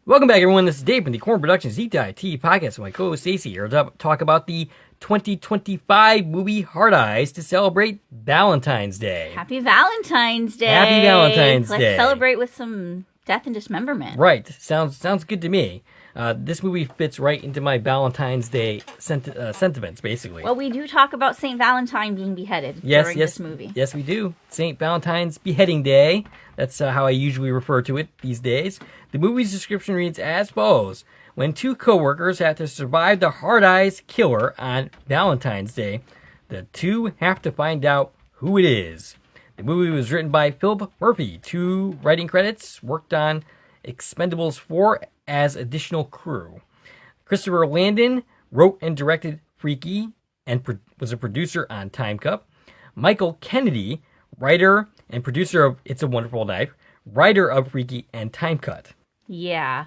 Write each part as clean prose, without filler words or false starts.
Welcome back, everyone. This is Dave from the Corn Productions Deep Dive TV podcast with my co-host Stacie here to talk about the 2025 movie Hard Eyes to celebrate Valentine's Day. Happy Valentine's Day. Happy Valentine's Day. Let's celebrate with some death and dismemberment. Right. Sounds good to me. This movie fits right into my Valentine's Day sentiments, basically. Well, we do talk about St. Valentine being beheaded during this movie. Yes, we do. St. Valentine's Beheading Day. That's how I usually refer to it these days. The movie's description reads as follows. When two co-workers have to survive the Hard Eyes killer on Valentine's Day, the two have to find out who it is. The movie was written by Philip Murphy. 2 writing credits, worked on Expendables 4 as additional crew. Christopher Landon wrote and directed Freaky and was a producer on Time Cup. Michael Kennedy, writer and producer of It's a Wonderful Life, writer of Freaky and Time Cut. Yeah.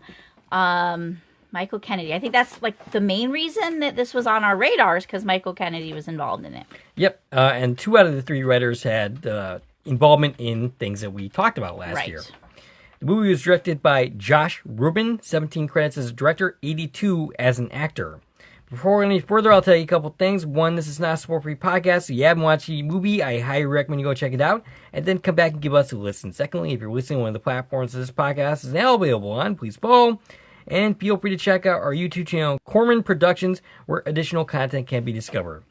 Michael Kennedy. I think that's like the main reason that this was on our radars, because Michael Kennedy was involved in it. Yep. And 2 out of the 3 writers had involvement in things that we talked about last year. The movie was directed by Josh Rubin, 17 credits as a director, 82 as an actor. Before any further, I'll tell you a couple things. One, this is not a sport-free podcast, so you haven't watched the movie, I highly recommend you go check it out, and then come back and give us a listen. Secondly, if you're listening on one of the platforms this podcast is now available on, please follow, and feel free to check out our YouTube channel, Corman Productions, where additional content can be discovered.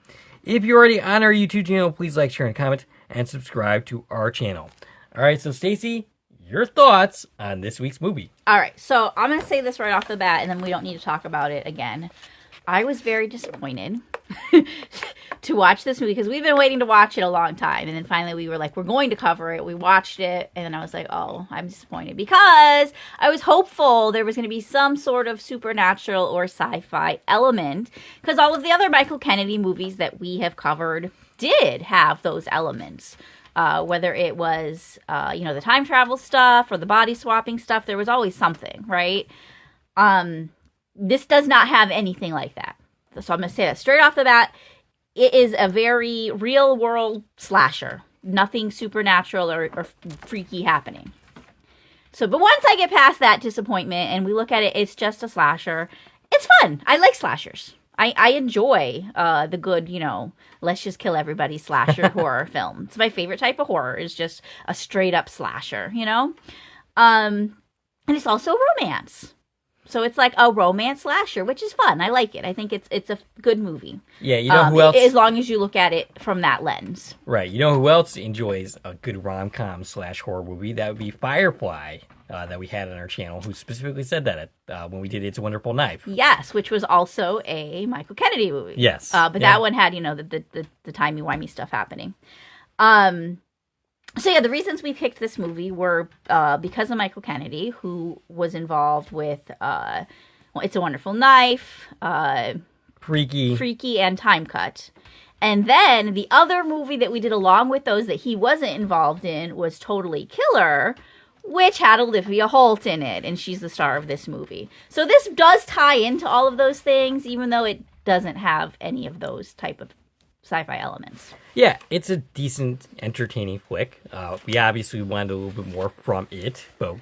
If you're already on our YouTube channel, please like, share, and comment, and subscribe to our channel. All right, so Stacie, your thoughts on this week's movie. All right, so I'm going to say this right off the bat, and then we don't need to talk about it again. I was very disappointed to watch this movie because we've been waiting to watch it a long time. And then finally we were like, we're going to cover it. We watched it. And then I was like, oh, I'm disappointed because I was hopeful there was going to be some sort of supernatural or sci-fi element, because all of the other Michael Kennedy movies that we have covered did have those elements. Whether it was, the time travel stuff or the body swapping stuff, there was always something, right? This does not have anything like that. So I'm going to say that straight off the bat. It is a very real world slasher. Nothing supernatural or freaky happening. So, but once I get past that disappointment and we look at it, it's just a slasher. It's fun. I like slashers. I enjoy the good, let's just kill everybody slasher horror film. It's my favorite type of horror, is just a straight up slasher, And it's also romance. So it's like a romance slasher, which is fun. I like it. I think it's a good movie. Yeah, you know who else? As long as you look at it from that lens. Right. You know who else enjoys a good rom-com / horror movie? That would be Firefly, that we had on our channel, who specifically said that when we did It's a Wonderful Knife. Yes, which was also a Michael Kennedy movie. Yes. But that one had, the timey-wimey stuff happening. So yeah, the reasons we picked this movie were because of Michael Kennedy, who was involved with It's a Wonderful Knife, Freaky, and Time Cut. And then the other movie that we did along with those that he wasn't involved in was Totally Killer, which had Olivia Holt in it, and she's the star of this movie. So this does tie into all of those things, even though it doesn't have any of those type of sci-fi elements. Yeah, it's a decent, entertaining flick. We obviously wanted a little bit more from it, but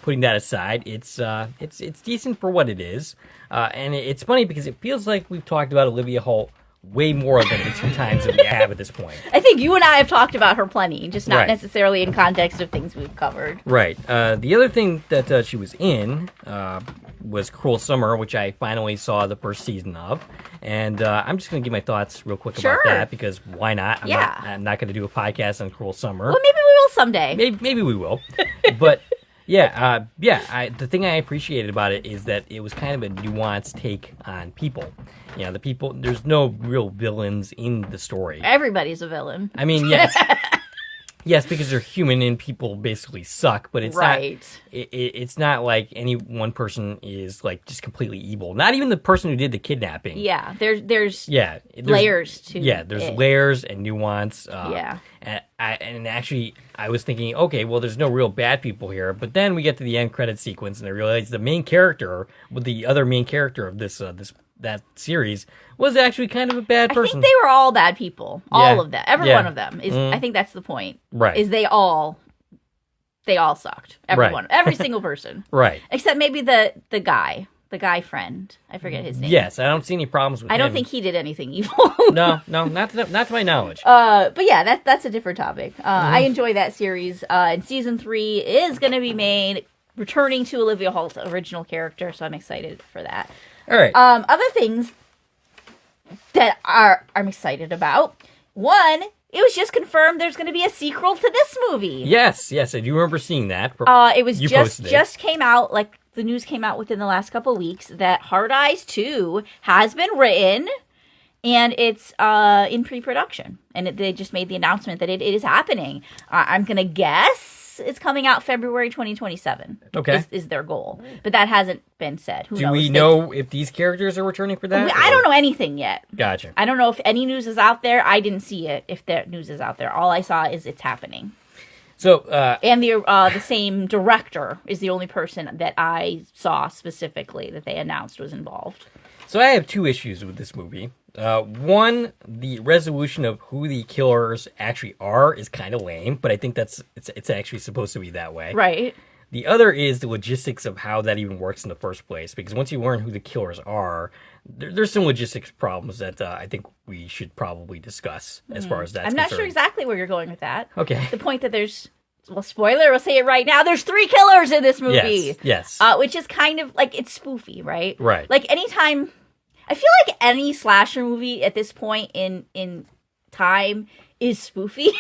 putting that aside, it's decent for what it is. And it's funny because it feels like we've talked about Olivia Holt way more than the 2 times that we have at this point. I think you and I have talked about her plenty, just not necessarily in context of things we've covered. Right. The other thing that she was in was Cruel Summer, which I finally saw the first season of. And I'm just going to give my thoughts real quick about that, because why not? I'm not going to do a podcast on Cruel Summer. Well, maybe we will someday. Maybe we will. But the thing I appreciated about it is that it was kind of a nuanced take on people. The people, there's no real villains in the story. Everybody's a villain. I mean, yes. Yes, because they're human and people basically suck, but it's not. It's not like any one person is like just completely evil. Not even the person who did the kidnapping. Yeah, there's layers to there's layers and nuance. And actually, I was thinking, okay, well, there's no real bad people here. But then we get to the end credit sequence, and I realized the main character, the other main character of that series, was actually kind of a bad person. I think they were all bad people. All of them. Every one of them. I think that's the point. Right. Is they all they all sucked. Everyone. Every single person. Right. Except maybe the guy friend. I forget his name. Yes, I don't see any problems with him. I don't think he did anything evil. No, not to my knowledge. But yeah, that's a different topic. I enjoy that series. And season 3 is going to be made, returning to Olivia Holt's original character, so I'm excited for that. All right. Other things that I'm excited about. One, it was just confirmed there's going to be a sequel to this movie. Yes, I do remember seeing that. It was just came out, like the news came out within the last couple of weeks that Hard Eyes 2 has been written and it's in pre-production. And they just made the announcement that it is happening. I'm going to guess it's coming out February 2027. Okay. Is their goal. But that hasn't been said. Who knows? Do we know if these characters are returning for that? I don't know anything yet. Gotcha. I don't know if any news is out there. I didn't see it, if the news is out there. All I saw is it's happening. So, and the same director is the only person that I saw specifically that they announced was involved. So I have 2 issues with this movie. One, the resolution of who the killers actually are is kind of lame, but I think it's actually supposed to be that way. Right. The other is the logistics of how that even works in the first place, because once you learn who the killers are, there's some logistics problems that I think we should probably discuss as far as that's concerned. I'm not sure exactly where you're going with that. Okay. The point that there's, well, spoiler, we'll say it right now, there's 3 killers in this movie. Yes. Which is kind of, like, it's spoofy, right? Right. Like, anytime, I feel like any slasher movie at this point in time is spoofy.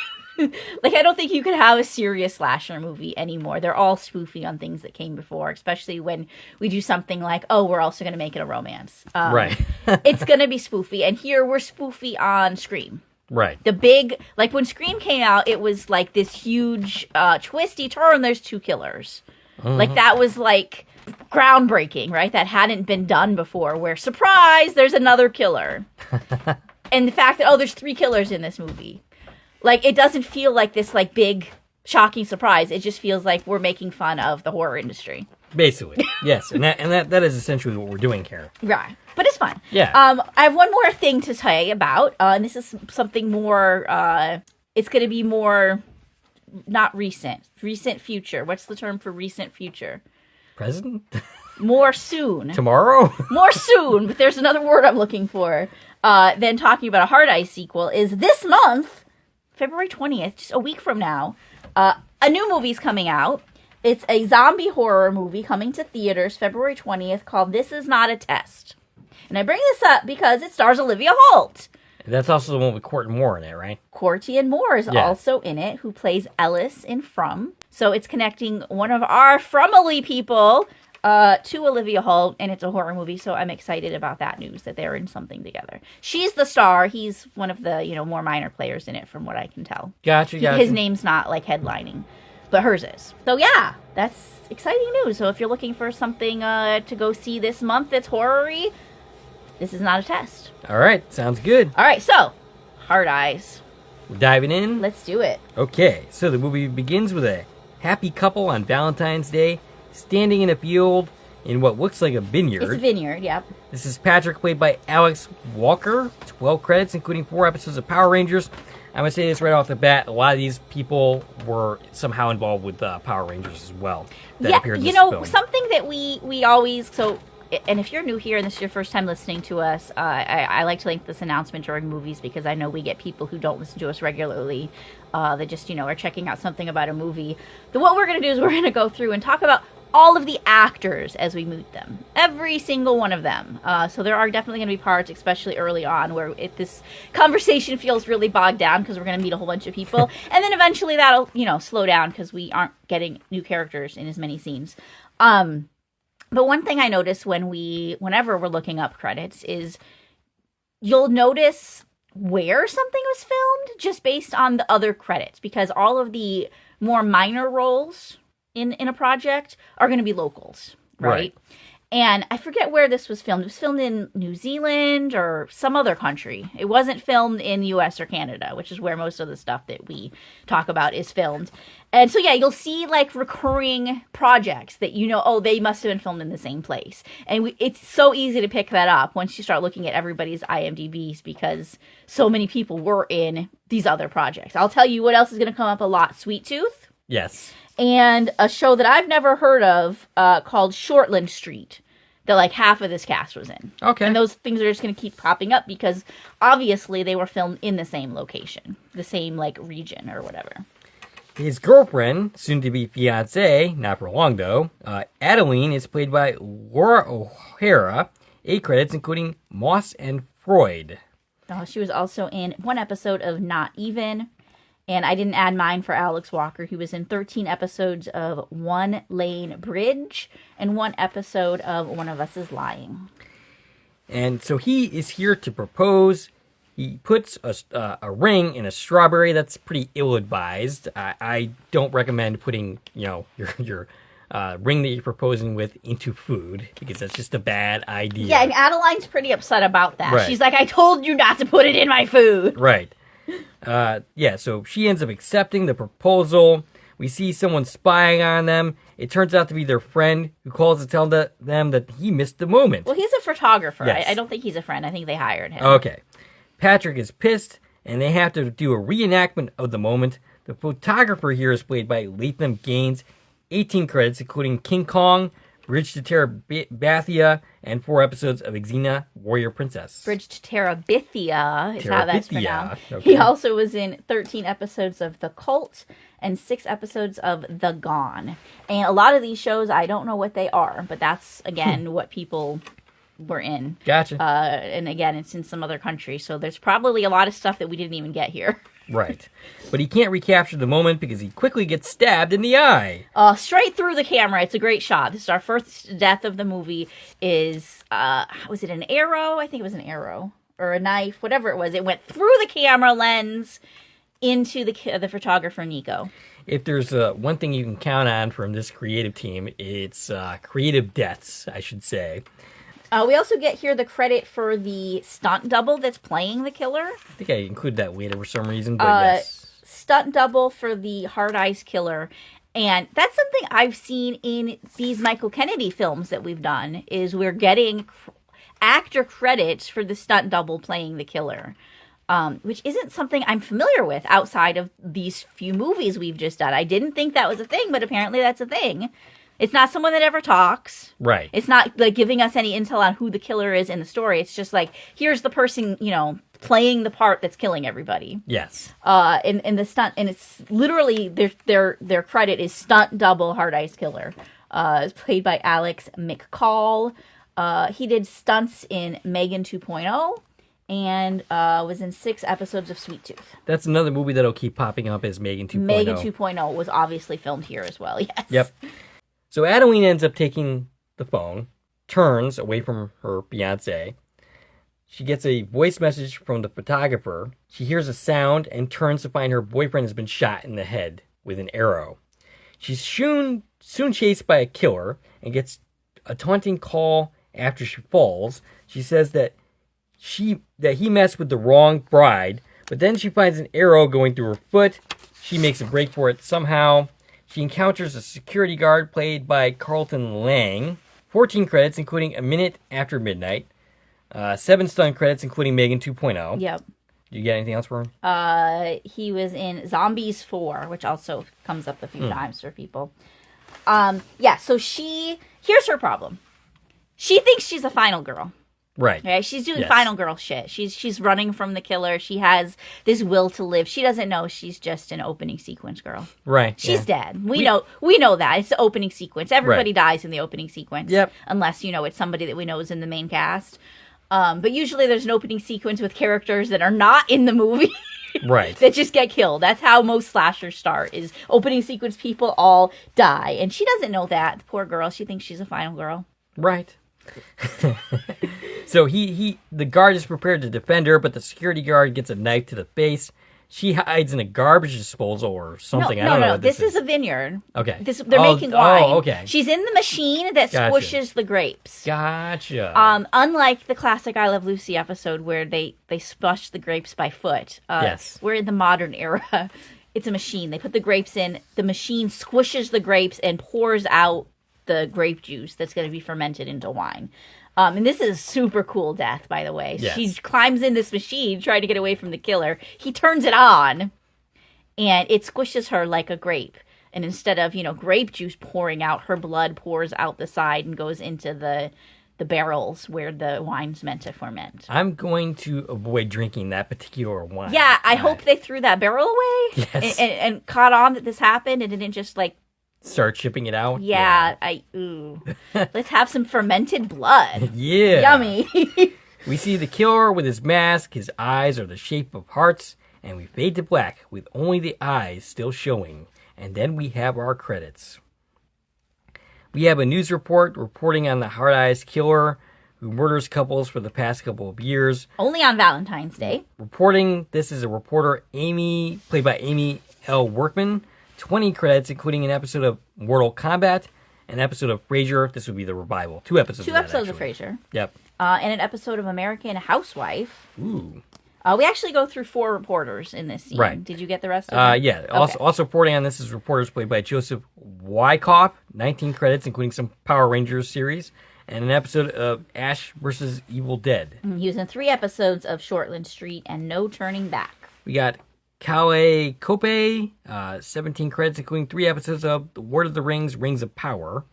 Like, I don't think you could have a serious slasher movie anymore. They're all spoofy on things that came before, especially when we do something like, oh, we're also going to make it a romance. Right. It's going to be spoofy. And here we're spoofy on Scream. Right. The big, like when Scream came out, it was like this huge twisty turn. There's 2 killers. Like that was like groundbreaking, right? That hadn't been done before where, surprise, there's another killer. And the fact that, oh, there's 3 killers in this movie. Like, it doesn't feel like this, like, big, shocking surprise. It just feels like we're making fun of the horror industry. Basically. Yes, and that is essentially what we're doing here. Right. But it's fun. Yeah. I have one more thing to say about, and this is something more, it's going to be more, not recent future. What's the term for recent future? Present? More soon. Tomorrow? More soon, but there's another word I'm looking for. Than talking about a Hard Eyes sequel is this month, February 20th, just a week from now, a new movie's coming out. It's a zombie horror movie coming to theaters February 20th called This Is Not a Test. And I bring this up because it stars Olivia Holt. That's also the one with Courtney Moore in it, right? Courtney Moore is also in it, who plays Ellis in From. So it's connecting one of our Fromily people to Olivia Holt, and it's a horror movie, so I'm excited about that news, that they're in something together. She's the star. He's one of the, more minor players in it, from what I can tell. Gotcha. His name's not, like, headlining, but hers is. So, yeah, that's exciting news. So if you're looking for something to go see this month that's horror-y, This Is Not a Test. All right, sounds good. All right, so, Hard Eyes. We're diving in? Let's do it. Okay, so the movie begins with a happy couple on Valentine's Day, standing in a field in what looks like a vineyard. It's a vineyard, yep. This is Patrick, played by Alex Walker. 12 credits, including 4 episodes of Power Rangers. I'm going to say this right off the bat. A lot of these people were somehow involved with Power Rangers as well. That appeared in this film. Something that we always... So, and if you're new here and this is your first time listening to us, I like to link this announcement during movies because I know we get people who don't listen to us regularly that just, are checking out something about a movie. What we're going to do is we're going to go through and talk about all of the actors as we meet them. Every single one of them. So there are definitely going to be parts, especially early on, where this conversation feels really bogged down because we're going to meet a whole bunch of people. And then eventually that'll, slow down because we aren't getting new characters in as many scenes. But one thing I notice whenever we're looking up credits is you'll notice where something was filmed just based on the other credits, because all of the more minor roles in a project are going to be locals, right? And I forget where this was filmed. It was filmed in New Zealand or some other country. It wasn't filmed in the US or Canada, which is where most of the stuff that we talk about is filmed. And so, yeah, you'll see, like, recurring projects that they must have been filmed in the same place. And it's so easy to pick that up once you start looking at everybody's IMDb's because so many people were in these other projects. I'll tell you what else is going to come up a lot. Sweet Tooth. Yes. and a show that I've never heard of called Shortland Street that like half of this cast was in. Okay. And those things are just going to keep popping up because obviously they were filmed in the same location, the same like region or whatever. His girlfriend, soon-to-be fiancée, not for long though, Adeline, is played by Laura O'Hara. 8 credits, including Moss and Freud. She was also in one episode of Not Even, and I didn't add mine for Alex Walker. He was in 13 episodes of One Lane Bridge and 1 episode of One of Us is Lying. And so he is here to propose. He puts a ring in a strawberry. That's pretty ill-advised. I don't recommend putting, your ring that you're proposing with into food because that's just a bad idea. Yeah, and Adeline's pretty upset about that. Right. She's like, I told you not to put it in my food. Right. So she ends up accepting the proposal. We see someone spying on them. It turns out to be their friend who calls to tell them that he missed the moment. Well, he's a photographer. Yes. I don't think he's a friend. I think they hired him. Okay. Patrick is pissed, and they have to do a reenactment of the moment. The photographer here is played by Latham Gaines. 18 credits, including King Kong, Bridge to Terabithia, and 4 episodes of Xena, Warrior Princess. Bridge to Terabithia is how that's pronounced. Okay. He also was in 13 episodes of The Cult and 6 episodes of The Gone. And a lot of these shows, I don't know what they are, but that's, again, what people were in. Gotcha. And again, it's in some other country, so there's probably a lot of stuff that we didn't even get here. Right. But he can't recapture the moment because he quickly gets stabbed in the eye. Straight through the camera. It's a great shot. This is our first death of the movie. Was it an arrow? I think it was an arrow. Or a knife, whatever it was. It went through the camera lens into the photographer, Nico. If there's one thing you can count on from this creative team, it's creative deaths, I should say. We also get here the credit for the stunt double that's playing the killer. I think I included that later for some reason, but yes. Stunt double for the Hard Eyes Killer. And that's something I've seen in these Michael Kennedy films that we've done, is we're getting actor credits for the stunt double playing the killer, which isn't something I'm familiar with outside of these few movies we've just done. I didn't think that was a thing, but apparently that's a thing. It's not someone that ever talks. Right. It's not like giving us any intel on who the killer is in the story. It's just like, here's the person, playing the part that's killing everybody. Yes. And the stunt, and it's literally their credit is stunt double Hard Eyes Killer. It's played by Alex McCall. He did stunts in Megan 2.0 and was in 6 episodes of Sweet Tooth. That's another movie that'll keep popping up as Megan 2.0. Megan 2.0 was obviously filmed here as well. Yes. Yep. So Adeline ends up taking the phone, turns away from her fiancé. She gets a voice message from the photographer. She hears a sound and turns to find her boyfriend has been shot in the head with an arrow. She's soon chased by a killer and gets a taunting call after she falls. She says that he messed with the wrong bride, but then she finds an arrow going through her foot. She makes a break for it somehow. She encounters a security guard played by Carlton Lang. 14 credits, including A Minute After Midnight. 7 stunt credits, including Megan 2.0. Yep. Do you get anything else for him? He was in Zombies 4, which also comes up a few times for people. So here's her problem. She thinks she's a final girl. Right. She's doing final girl shit. She's running from the killer. She has this will to live. She doesn't know she's just an opening sequence girl. Right. She's dead. We know that. It's the opening sequence. Everybody dies in the opening sequence. Yep. Unless, it's somebody that we know is in the main cast. But usually there's an opening sequence with characters that are not in the movie. Right. That just get killed. That's how most slashers start, is opening sequence people all die. And she doesn't know that. The poor girl. She thinks she's a final girl. Right. So the guard is prepared to defend her, but the security guard gets a knife to the face. She hides in a garbage disposal or something. I don't know. This is a vineyard. Okay. They're making wine. Oh, okay. She's in the machine that squishes the grapes. Gotcha. Unlike the classic I Love Lucy episode where they squash the grapes by foot. Yes. We're in the modern era. It's a machine. They put the grapes in. The machine squishes the grapes and pours out the grape juice that's going to be fermented into wine. And this is a super cool death, by the way. Yes. She climbs in this machine trying to get away from the killer. He turns it on, and it squishes her like a grape. And instead of, grape juice pouring out, her blood pours out the side and goes into the barrels where the wine's meant to ferment. I'm going to avoid drinking that particular wine. Yeah, I hope they threw that barrel away. Yes. And caught on that this happened and didn't just start shipping it out. Yeah. Let's have some fermented blood. Yeah. Yummy. We see the killer with his mask. His eyes are the shape of hearts, and we fade to black with only the eyes still showing. And then we have our credits. We have a news report reporting on the hard-eyes killer who murders couples for the past couple of years. Only on Valentine's Day. Reporting, this is a reporter, Amy, played by Amy L. Workman. 20 credits, including an episode of Mortal Kombat, an episode of Frasier. This would be the revival. 2 episodes. 2 episodes of Frasier. Yep. And an episode of American Housewife. Ooh. We actually go through 4 reporters in this scene. Right. Did you get the rest of them? Yeah. Okay. Also reporting on this is reporters played by Joseph Wyckoff. 19 credits, including some Power Rangers series, and an episode of Ash vs. Evil Dead. He was in 3 episodes of Shortland Street and No Turning Back. We got Calais Cope, 17 credits, including 3 episodes of The Lord of the Rings, Rings of Power.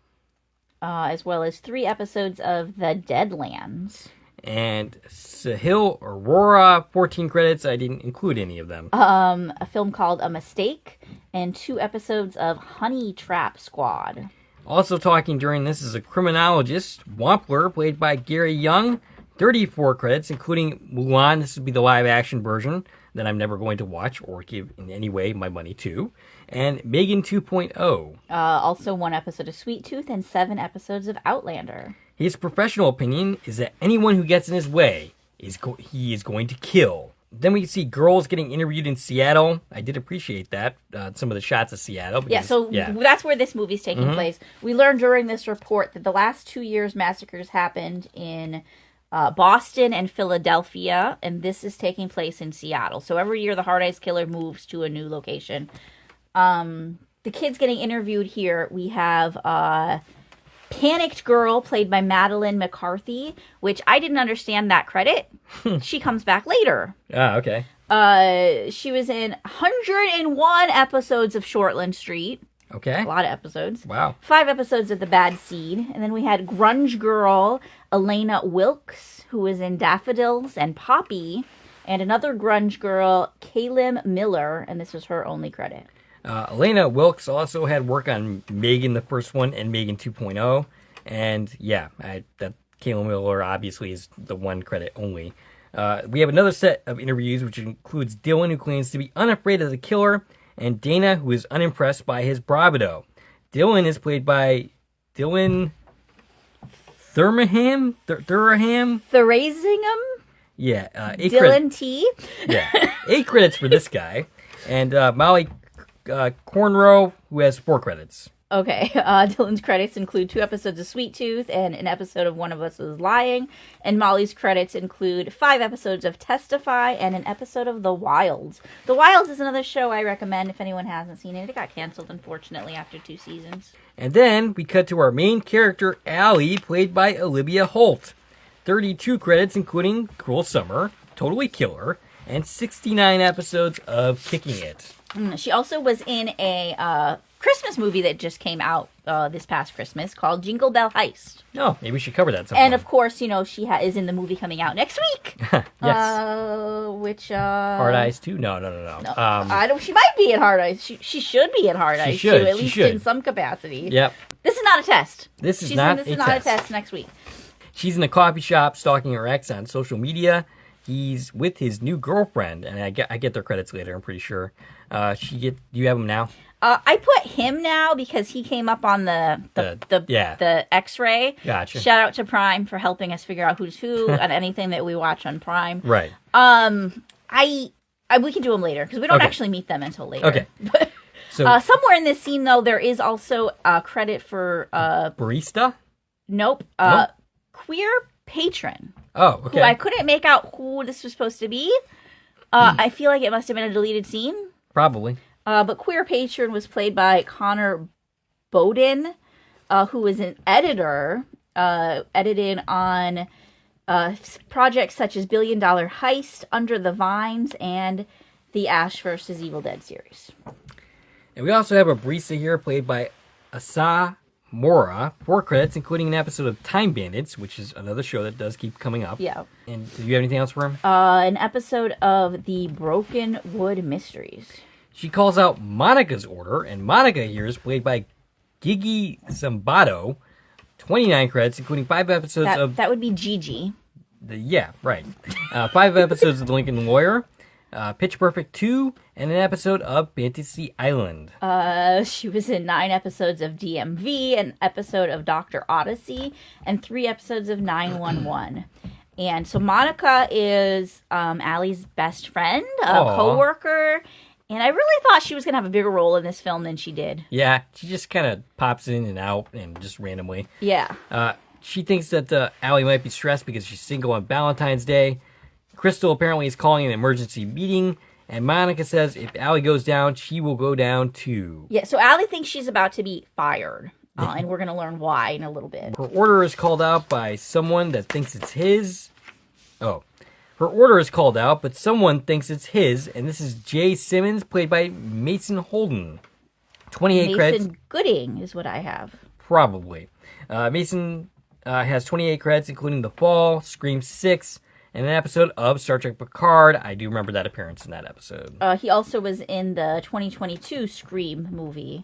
As well as 3 episodes of The Deadlands. And Sahil Aurora, 14 credits. I didn't include any of them. A film called A Mistake, and 2 episodes of Honey Trap Squad. Also talking during this is a criminologist, Wampler, played by Gary Young. 34 credits, including Mulan. This would be the live-action version that I'm never going to watch or give in any way my money to. And Megan 2.0. Also 1 episode of Sweet Tooth and 7 episodes of Outlander. His professional opinion is that anyone who gets in his way, he is going to kill. Then we see girls getting interviewed in Seattle. I did appreciate that, some of the shots of Seattle. Because, that's where this movie's taking place. We learned during this report that the last 2 years massacres happened in Boston and Philadelphia, and this is taking place in Seattle. So every year the Hard Eyes Killer moves to a new location. The kids getting interviewed here, we have Panicked Girl, played by Madeline McCarthy, which I didn't understand that credit. She comes back later. Ah, okay. She was in 101 episodes of Shortland Street. Okay. A lot of episodes. Wow. 5 episodes of The Bad Seed. And then we had Grunge Girl, Elena Wilkes, who was in Daffodils and Poppy. And another grunge girl, Kaylin Miller, and this was her only credit. Elena Wilkes also had work on Megan, the first one, and Megan 2.0. And yeah, that Kaylin Miller obviously is the 1 credit only. We have another set of interviews, which includes Dylan, who claims to be unafraid of the killer, and Dana, who is unimpressed by his bravado. Dylan is played by Dylan Thuraham? Thrasingham? Yeah. Dylan T? Yeah. 8 credits for this guy. And Molly Cornrow, who has 4 credits. Okay. Dylan's credits include 2 episodes of Sweet Tooth and an episode of One of Us Is Lying. And Molly's credits include 5 episodes of Testify and an episode of The Wilds. The Wilds is another show I recommend if anyone hasn't seen it. It got canceled, unfortunately, after 2 seasons. And then we cut to our main character, Allie, played by Olivia Holt. 32 credits, including Cruel Summer, Totally Killer, and 69 episodes of Kicking It. She also was in a Christmas movie that just came out this past Christmas called Jingle Bell Heist. Oh, maybe we should cover that sometime. And of course, she is in the movie coming out next week. Yes. Which Hard Eyes 2? No. I don't. She might be in Hard Eyes. She should be in Hard Eyes too, at least in some capacity. Yep. This is not a test. This is not a test next week. She's in a coffee shop stalking her ex on social media. He's with his new girlfriend, and I get their credits later, I'm pretty sure. Do you have them now? I put him now because he came up on the X-ray. Gotcha. Shout out to Prime for helping us figure out who's who on anything that we watch on Prime. Right. We can do them later because we don't actually meet them until later. Okay. So somewhere in this scene, though, there is also a credit for barista. Nope. Queer patron. Oh, okay. Who I couldn't make out who this was supposed to be. I feel like it must have been a deleted scene. Probably. But Queer Patron was played by Connor Bowden, who was an editor, edited on projects such as Billion Dollar Heist, Under the Vines, and the Ash vs. Evil Dead series. And we also have a barista here played by Asa Mora. 4 credits, including an episode of Time Bandits, which is another show that does keep coming up. Yeah. And do you have anything else for him? An episode of The Broken Wood Mysteries. She calls out Monica's order, and Monica here is played by Gigi Zambato. 29 credits, including 5 episodes of... That would be Gigi. Yeah, right. 5 episodes of The Lincoln Lawyer, Pitch Perfect 2, and an episode of Fantasy Island. She was in 9 episodes of DMV, an episode of Dr. Odyssey, and 3 episodes of 911. And so Monica is Allie's best friend, a co-worker, and I really thought she was going to have a bigger role in this film than she did. Yeah, she just kind of pops in and out and just randomly. Yeah. She thinks that Allie might be stressed because she's single on Valentine's Day. Crystal apparently is calling an emergency meeting, and Monica says if Allie goes down, she will go down too. Yeah, so Allie thinks she's about to be fired, and we're going to learn why in a little bit. Her order is called out by someone that thinks it's his. Her order is called out, but someone thinks it's his, and this is Jay Simmons, played by Mason Holden. 28 credits. Mason Gooding is what I have. Probably. Mason has 28 credits, including The Fall, Scream 6, and an episode of Star Trek Picard. I do remember that appearance in that episode. He also was in the 2022 Scream movie,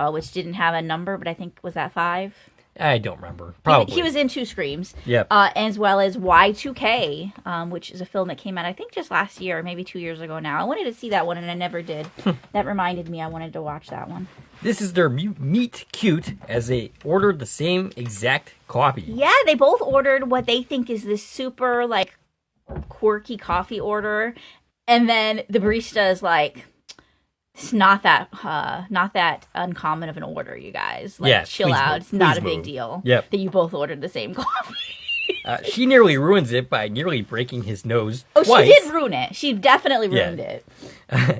which didn't have a number, but I think, was that 5? I don't remember. Probably. He was in 2 Screams. Yep. As well as Y2K, which is a film that came out, I think, just last year, maybe 2 years ago now. I wanted to see that one, and I never did. That reminded me I wanted to watch that one. This is their meet cute, as they ordered the same exact coffee. Yeah, they both ordered what they think is this super, like, quirky coffee order. And then the barista is like... It's not that uncommon of an order, you guys. Like, yeah, chill out. It's not a big deal that you both ordered the same coffee. She nearly ruins it by nearly breaking his nose twice. She did ruin it. She definitely ruined it.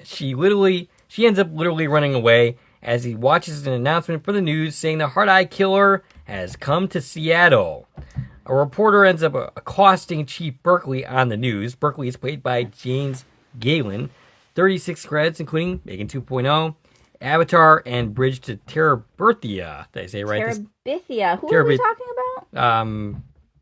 She ends up literally running away as he watches an announcement for the news saying the Heart-Eye Killer has come to Seattle. A reporter ends up accosting Chief Berkeley on the news. Berkeley is played by James Galen. 36 credits, including Megan 2.0, Avatar, and Bridge to Terabithia. Did I say it right? Terabithia. Who are we talking about?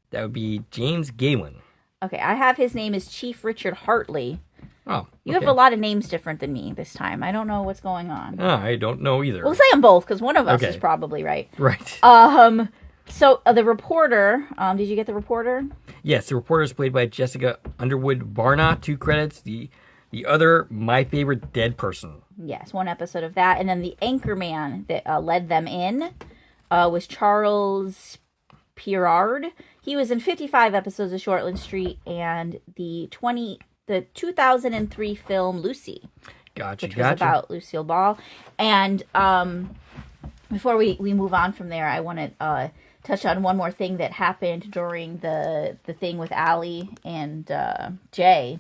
That would be James Galen. Okay, I have his name as Chief Richard Hartley. Oh, okay. You have a lot of names different than me this time. I don't know what's going on. I don't know either. We'll say them both, because one of us is probably right. Right. So, the reporter, did you get the reporter? Yes, the reporter is played by Jessica Underwood Varna. 2 credits. The other, My Favorite Dead Person. Yes, 1 episode of that. And then the anchorman that led them in was Charles Pirard. He was in 55 episodes of Shortland Street and the 2003 film Lucy. Which was about Lucille Ball. And before we move on from there, I want to touch on one more thing that happened during the thing with Allie and Jay.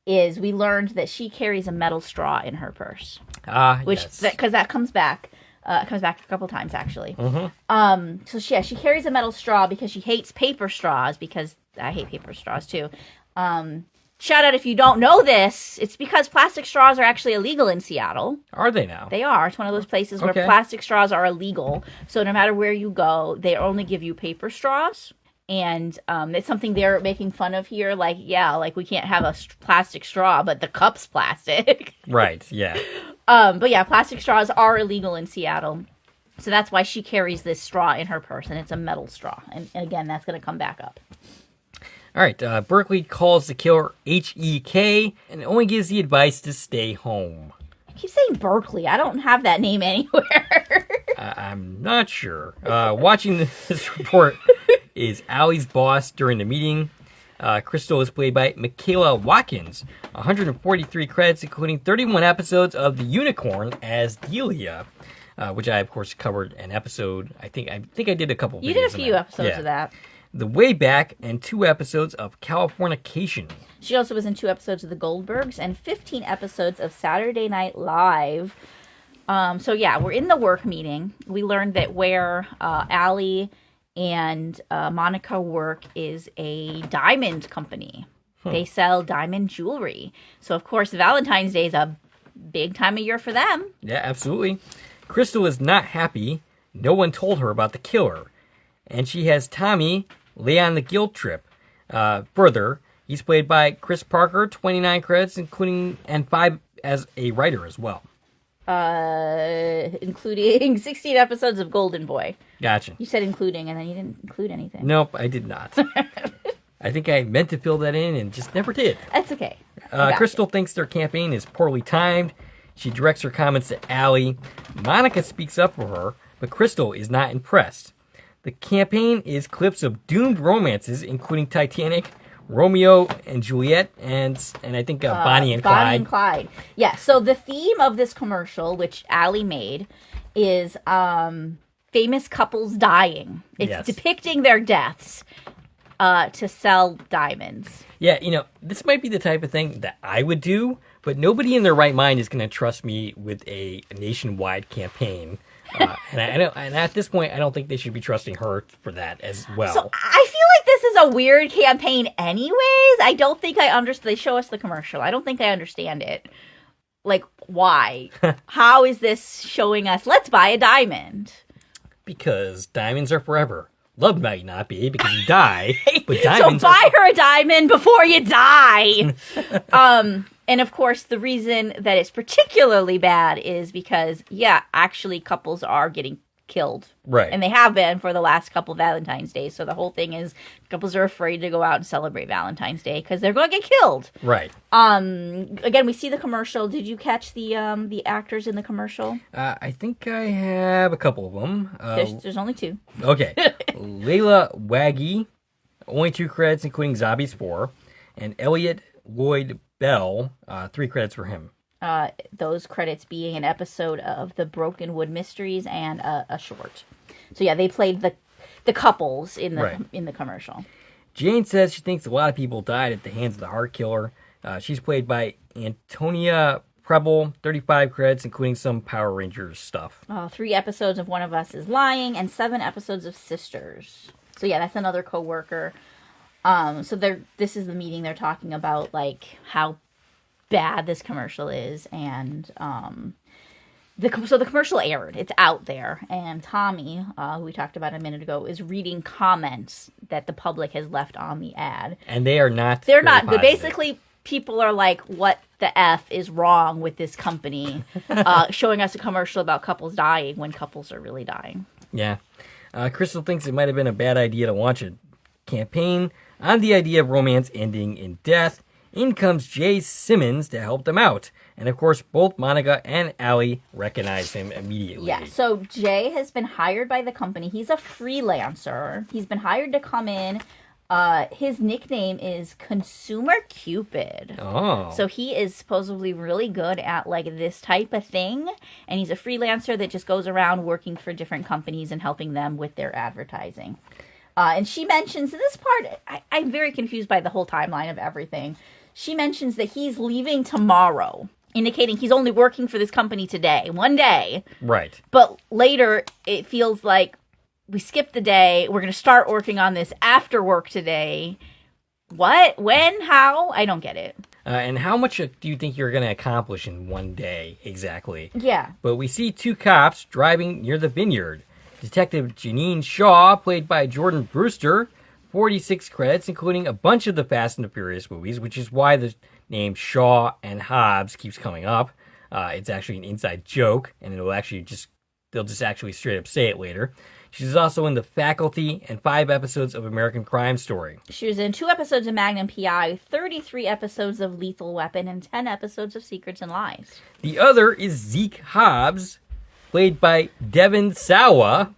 Is we learned that she carries a metal straw in her purse. Because that comes back. Comes back a couple times, actually. Mm-hmm. So she carries a metal straw because she hates paper straws, because I hate paper straws, too. Shout out if you don't know this. It's because plastic straws are actually illegal in Seattle. Are they now? They are. It's one of those places where plastic straws are illegal. So no matter where you go, they only give you paper straws. And it's something they're making fun of here. Like, we can't have a plastic straw, but the cup's plastic. Right, yeah. But yeah, plastic straws are illegal in Seattle. So that's why she carries this straw in her purse, and it's a metal straw. And again, that's going to come back up. All right, Berkeley calls the killer H.E.K. and only gives the advice to stay home. I keep saying Berkeley. I don't have that name anywhere. I'm not sure. Watching this report... is Allie's boss during the meeting. Crystal is played by Michaela Watkins. 143 credits, including 31 episodes of The Unicorn as Delia, which I, of course, covered an episode. I think I did a couple. You did a few episodes of that. The Way Back and 2 episodes of Californication. She also was in 2 episodes of The Goldbergs and 15 episodes of Saturday Night Live. So yeah, we're in the work meeting. We learned that where Allie and Monica work is a diamond company. They sell diamond jewelry. So, of course, Valentine's Day is a big time of year for them. Yeah, absolutely. Crystal is not happy. No one told her about the killer. And she has Tommy lay on the guilt trip. Further, he's played by Chris Parker, 29 credits, and 5 as a writer as well. Including 16 episodes of Golden Boy. Gotcha. You said including, and then you didn't include anything. Nope, I did not. I think I meant to fill that in and just never did. That's okay. Crystal thinks their campaign is poorly timed. She directs her comments to Allie. Monica speaks up for her, but Crystal is not impressed. The campaign is clips of doomed romances, including Titanic, Romeo and Juliet, and I think Bonnie and Clyde. Bonnie and Clyde. Yeah, so the theme of this commercial, which Allie made, is famous couples dying. It's depicting their deaths to sell diamonds. Yeah, this might be the type of thing that I would do, but nobody in their right mind is going to trust me with a nationwide campaign. And at this point, I don't think they should be trusting her for that as well. So I feel like this is a weird campaign anyways. I don't think I understand. They show us the commercial. I don't think I understand it. Like, why? How is this showing us, let's buy a diamond? Because diamonds are forever. Love might not be because you die, but diamonds so buy her a diamond before you die. And of course, the reason that it's particularly bad is because, actually couples are getting killed. Right. And they have been for the last couple Valentine's Days. So the whole thing is couples are afraid to go out and celebrate Valentine's Day because they're going to get killed. Right. Again, we see the commercial. Did you catch the actors in the commercial? I think I have a couple of them. There's only 2. Okay. Layla Waggy, only 2 credits, including Zabi Spore, and Elliot Lloyd Bell, 3 credits for him. Those credits being an episode of the Broken Wood Mysteries and a short. So yeah, they played the couples in the commercial. Jane says she thinks a lot of people died at the hands of the Heart Killer. She's played by Antonia Preble, 35 credits, including some Power Rangers stuff. 3 episodes of One of Us is Lying and 7 episodes of Sisters. So yeah, that's another coworker. So this is the meeting they're talking about, like how bad this commercial is, and the commercial aired. It's out there, and Tommy, who we talked about a minute ago, is reading comments that the public has left on the ad, and they're not good. Basically, people are like, "What the f is wrong with this company?" Showing us a commercial about couples dying when couples are really dying. Yeah, Crystal thinks it might have been a bad idea to launch a campaign on the idea of romance ending in death. In comes Jay Simmons to help them out. And of course, both Monica and Allie recognize him immediately. Yeah, so Jay has been hired by the company. He's a freelancer. He's been hired to come in. His nickname is Consumer Cupid. Oh. So he is supposedly really good at like this type of thing. And he's a freelancer that just goes around working for different companies and helping them with their advertising. And she mentions, this part, I'm very confused by the whole timeline of everything. She mentions that he's leaving tomorrow, indicating he's only working for this company today, one day. Right. But later, it feels like we skipped the day. We're going to start working on this after work today. What? When? How? I don't get it. And how much do you think you're going to accomplish in one day exactly? Yeah. But we see 2 cops driving near the vineyard. Detective Janine Shaw, played by Jordan Brewster, 46 credits, including a bunch of the Fast and the Furious movies, which is why the name Shaw and Hobbs keeps coming up. It's actually an inside joke, and they'll just actually straight up say it later. She's also in The Faculty and 5 episodes of American Crime Story. She was in 2 episodes of Magnum P.I., 33 episodes of Lethal Weapon, and 10 episodes of Secrets and Lies. The other is Zeke Hobbs, played by Devin Sawa.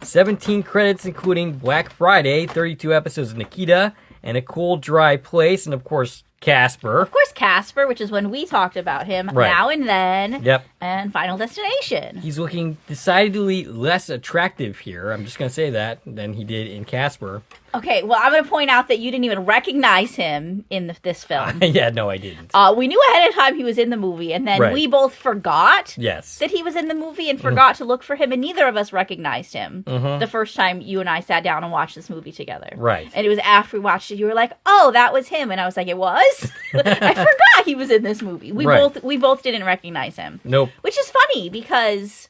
17 credits, including Black Friday, 32 episodes of Nikita, and A Cool Dry Place, and of course, Casper. Of course, Casper, which is when we talked about him, Now and Then, yep. And Final Destination. He's looking decidedly less attractive here, I'm just going to say that, than he did in Casper. Okay, well, I'm going to point out that you didn't even recognize him in this film. Yeah, no, I didn't. We knew ahead of time he was in the movie, and then we both forgot that he was in the movie and forgot to look for him, and neither of us recognized him the first time you and I sat down and watched this movie together. Right. And it was after we watched it, you were like, oh, that was him. And I was like, it was? is? I forgot he was in this movie. We both didn't recognize him. Nope. Which is funny because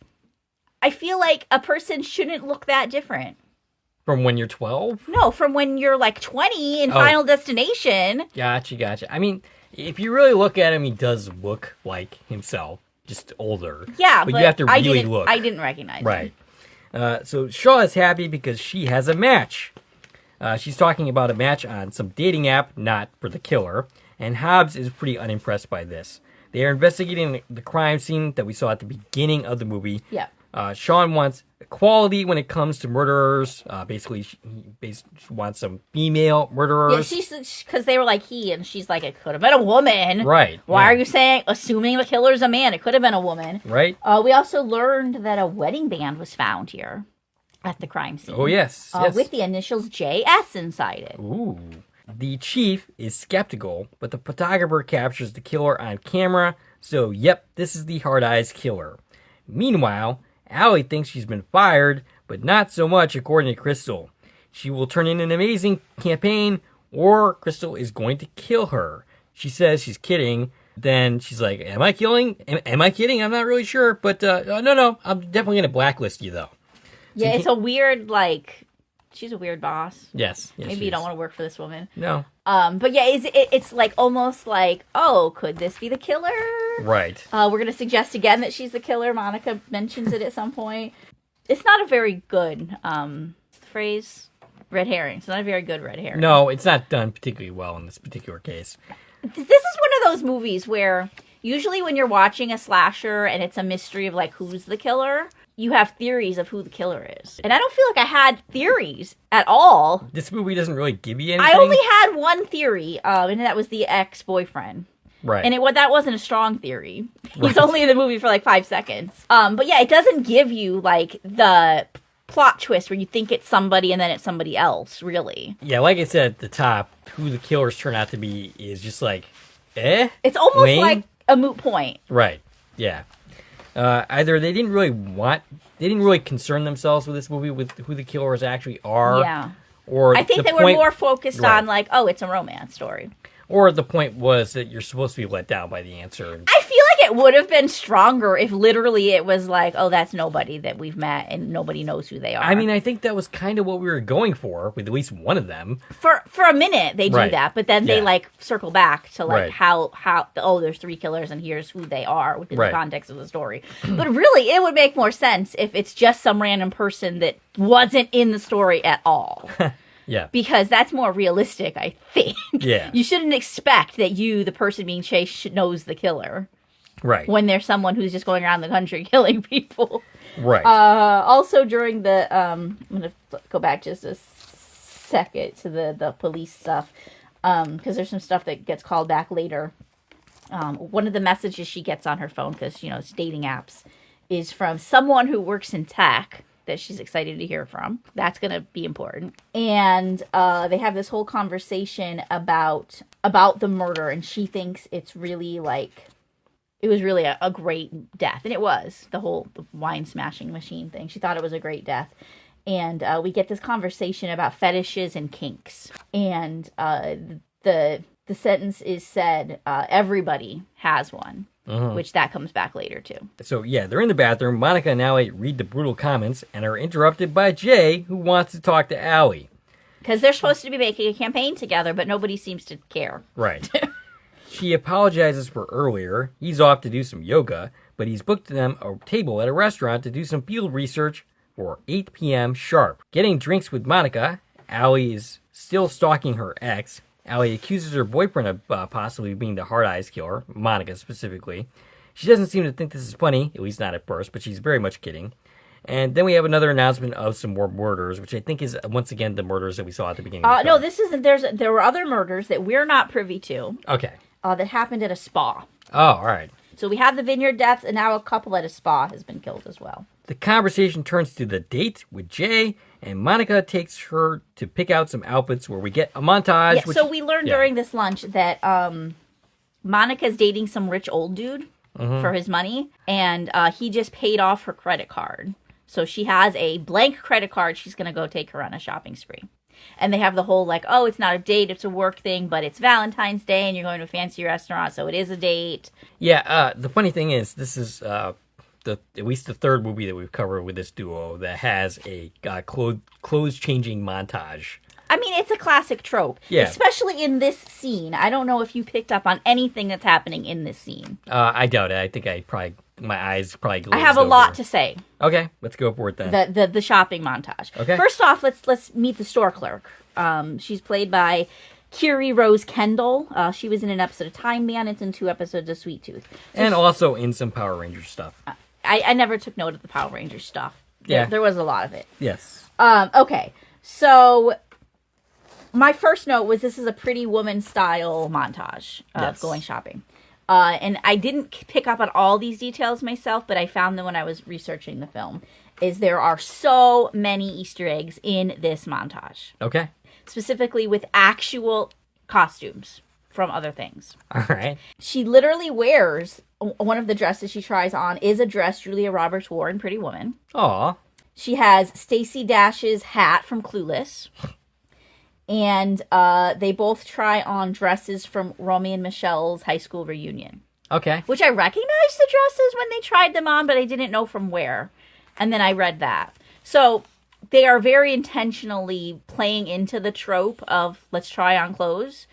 I feel like a person shouldn't look that different. From when you're 12? No, from when you're like 20 in Final Destination. Gotcha. I mean, if you really look at him, he does look like himself, just older. Yeah, but you have to really look. I didn't recognize him. Right. So Shaw is happy because she has a match. She's talking about a match on some dating app, not for the killer. And Hobbs is pretty unimpressed by this. They are investigating the crime scene that we saw at the beginning of the movie. Yeah. Sean wants equality when it comes to murderers. Basically, she wants some female murderers. Yeah, because they were like he, and she's like, it could have been a woman. Right. Why are you assuming the killer's a man? It could have been a woman. Right. We also learned that a wedding band was found here at the crime scene. Oh, yes. With the initials JS inside it. Ooh. The chief is skeptical, but the photographer captures the killer on camera. So, yep, this is the Hard Eyes killer. Meanwhile, Allie thinks she's been fired, but not so much according to Crystal. She will turn in an amazing campaign, or Crystal is going to kill her. She says she's kidding. Then she's like, am I kidding? I'm not really sure, but no, I'm definitely going to blacklist you, though. Yeah, it's a weird, she's a weird boss. Yes Maybe you don't want to work for this woman. No. But yeah, it's like almost like, oh, could this be the killer? Right. We're going to suggest again that she's the killer. Monica mentions it at some point. It's not a very good phrase, red herring. It's not a very good red herring. No, it's not done particularly well in this particular case. This is one of those movies where usually when you're watching a slasher and it's a mystery of who's the killer, you have theories of who the killer is. And I don't feel like I had theories at all. This movie doesn't really give you anything. I only had one theory, and that was the ex-boyfriend. Right. And that wasn't a strong theory. Right. He's only in the movie for 5 seconds. But yeah, it doesn't give you the plot twist where you think it's somebody and then it's somebody else, really. Yeah, like I said at the top, who the killers turn out to be is just It's almost like a moot point. Right. Yeah. Either they didn't really concern themselves with this movie with who the killers actually are. Yeah. Or I think they were more focused on it's a romance story. Or the point was that you're supposed to be let down by the answer. I feel like it would have been stronger if literally it was that's nobody that we've met and nobody knows who they are. I mean, I think that was kind of what we were going for with at least one of them. For a minute they do that, but then they circle back to how there's 3 killers and here's who they are within the context of the story. But really, it would make more sense if it's just some random person that wasn't in the story at all. Yeah. Because that's more realistic, I think. Yeah. You shouldn't expect that the person being chased, knows the killer. Right. When there's someone who's just going around the country killing people. Right. Also, during the... I'm going to go back just a second to the police stuff. Because there's some stuff that gets called back later. One of the messages she gets on her phone, because, it's dating apps, is from someone who works in tech that she's excited to hear from. That's going to be important. And they have this whole conversation about the murder, and she thinks it's really it was really a great death. And it was, the wine smashing machine thing. She thought it was a great death. And we get this conversation about fetishes and kinks. And the sentence is said, everybody has one. Which that comes back later, too. So, yeah, they're in the bathroom. Monica and Allie read the brutal comments and are interrupted by Jay, who wants to talk to Allie. Because they're supposed to be making a campaign together, but nobody seems to care. Right. She apologizes for earlier. He's off to do some yoga, but he's booked them a table at a restaurant to do some field research for 8 p.m. sharp. Getting drinks with Monica, Allie is still stalking her ex. Allie accuses her boyfriend of possibly being the Hard Eyes killer, Monica specifically. She doesn't seem to think this is funny, at least not at first, but she's very much kidding. And then we have another announcement of some more murders, which I think is, once again, the murders that we saw at the beginning of the film. No, this isn't. There were other murders that we're not privy to. Okay. That happened at a spa. Oh, all right. So we have the vineyard deaths, and now a couple at a spa has been killed as well. The conversation turns to the date with Jay, and Monica takes her to pick out some outfits where we get a montage. Yeah, so we learned during this lunch that Monica's dating some rich old dude for his money, and he just paid off her credit card. So she has a blank credit card. She's going to go take her on a shopping spree. And they have the whole, like, oh, it's not a date, it's a work thing, but it's Valentine's Day, and you're going to a fancy restaurant, so it is a date. Yeah, the funny thing is, this is at least the third movie that we've covered with this duo that has a clothes-changing montage. I mean, it's a classic trope. Yeah. Especially in this scene. I don't know if you picked up on anything that's happening in this scene. I doubt it. I think my eyes probably glazed I have a over. lot to say. Okay, let's go for it then. The shopping montage. Okay. First off, let's meet the store clerk. She's played by Curie Rose Kendall. She was in an episode of Time Bandits and 2 episodes of Sweet Tooth. And also in some Power Rangers stuff. I never took note of the Power Rangers stuff. There was a lot of it. Yes. Okay, so my first note was this is a Pretty Woman style montage of going shopping. And I didn't pick up on all these details myself, but I found them when I was researching the film. There are so many Easter eggs in this montage. Okay. Specifically with actual costumes from other things. All right. She literally wears, one of the dresses she tries on is a dress Julia Roberts wore in Pretty Woman. Aw. She has Stacie Dash's hat from Clueless. And they both try on dresses from Romy and Michelle's high school reunion. Okay. Which I recognized the dresses when they tried them on, but I didn't know from where. And then I read that. So they are very intentionally playing into the trope of let's try on clothes.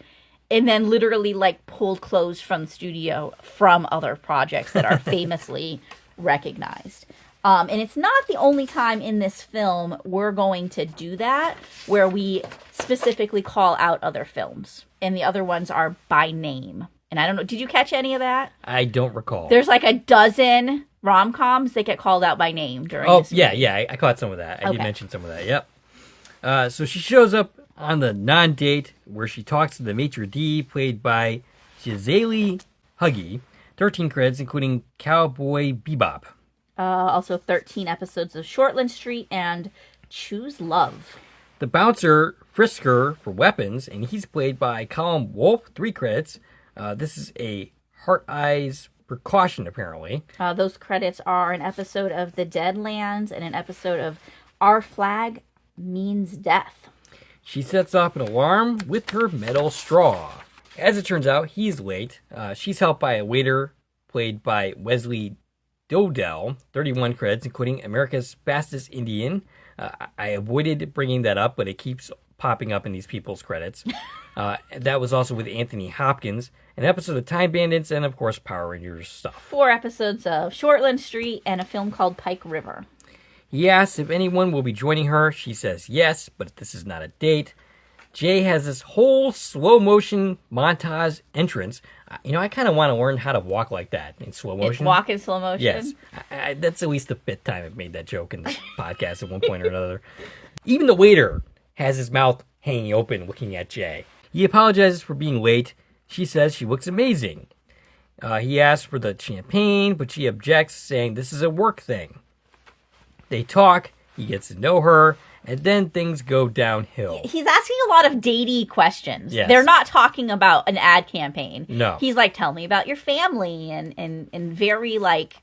And then literally like pulled clothes from the studio from other projects that are famously recognized. And it's not the only time in this film we're going to do that, where we specifically call out other films. And the other ones are by name. And I don't know, did you catch any of that? I don't recall. There's like a dozen rom-coms that get called out by name during this movie. Yeah, I caught some of that. I did mention some of that, yep. So she shows up on the non-date where she talks to the maitre d', played by Gisele Huggy. 13 credits, including Cowboy Bebop. Also 13 episodes of Shortland Street and Choose Love. The bouncer Frisker for weapons, and he's played by Colin Wolfe, 3 credits. This is a Heart Eyes precaution, apparently. Those credits are an episode of The Deadlands and an episode of Our Flag Means Death. She sets off an alarm with her metal straw. As it turns out, he's late. She's helped by a waiter played by Wesley Dodell, 31 credits, including America's Fastest Indian. I avoided bringing that up, but it keeps popping up in these people's credits. That was also with Anthony Hopkins, an episode of Time Bandits, and of course Power Rangers stuff. 4 episodes of Shortland Street and a film called Pike River. He asks if anyone will be joining her. She says yes, but this is not a date. Jay has this whole slow motion montage entrance. I kind of want to learn how to walk like that in slow motion. Walk in slow motion? Yes. That's at least the 5th time I've made that joke in this podcast at one point or another. Even the waiter has his mouth hanging open looking at Jay. He apologizes for being late. She says she looks amazing. He asks for the champagne, but she objects, saying this is a work thing. They talk. He gets to know her. And then things go downhill. He's asking a lot of datey questions. Yes. They're not talking about an ad campaign. No. He's like, tell me about your family and very, like,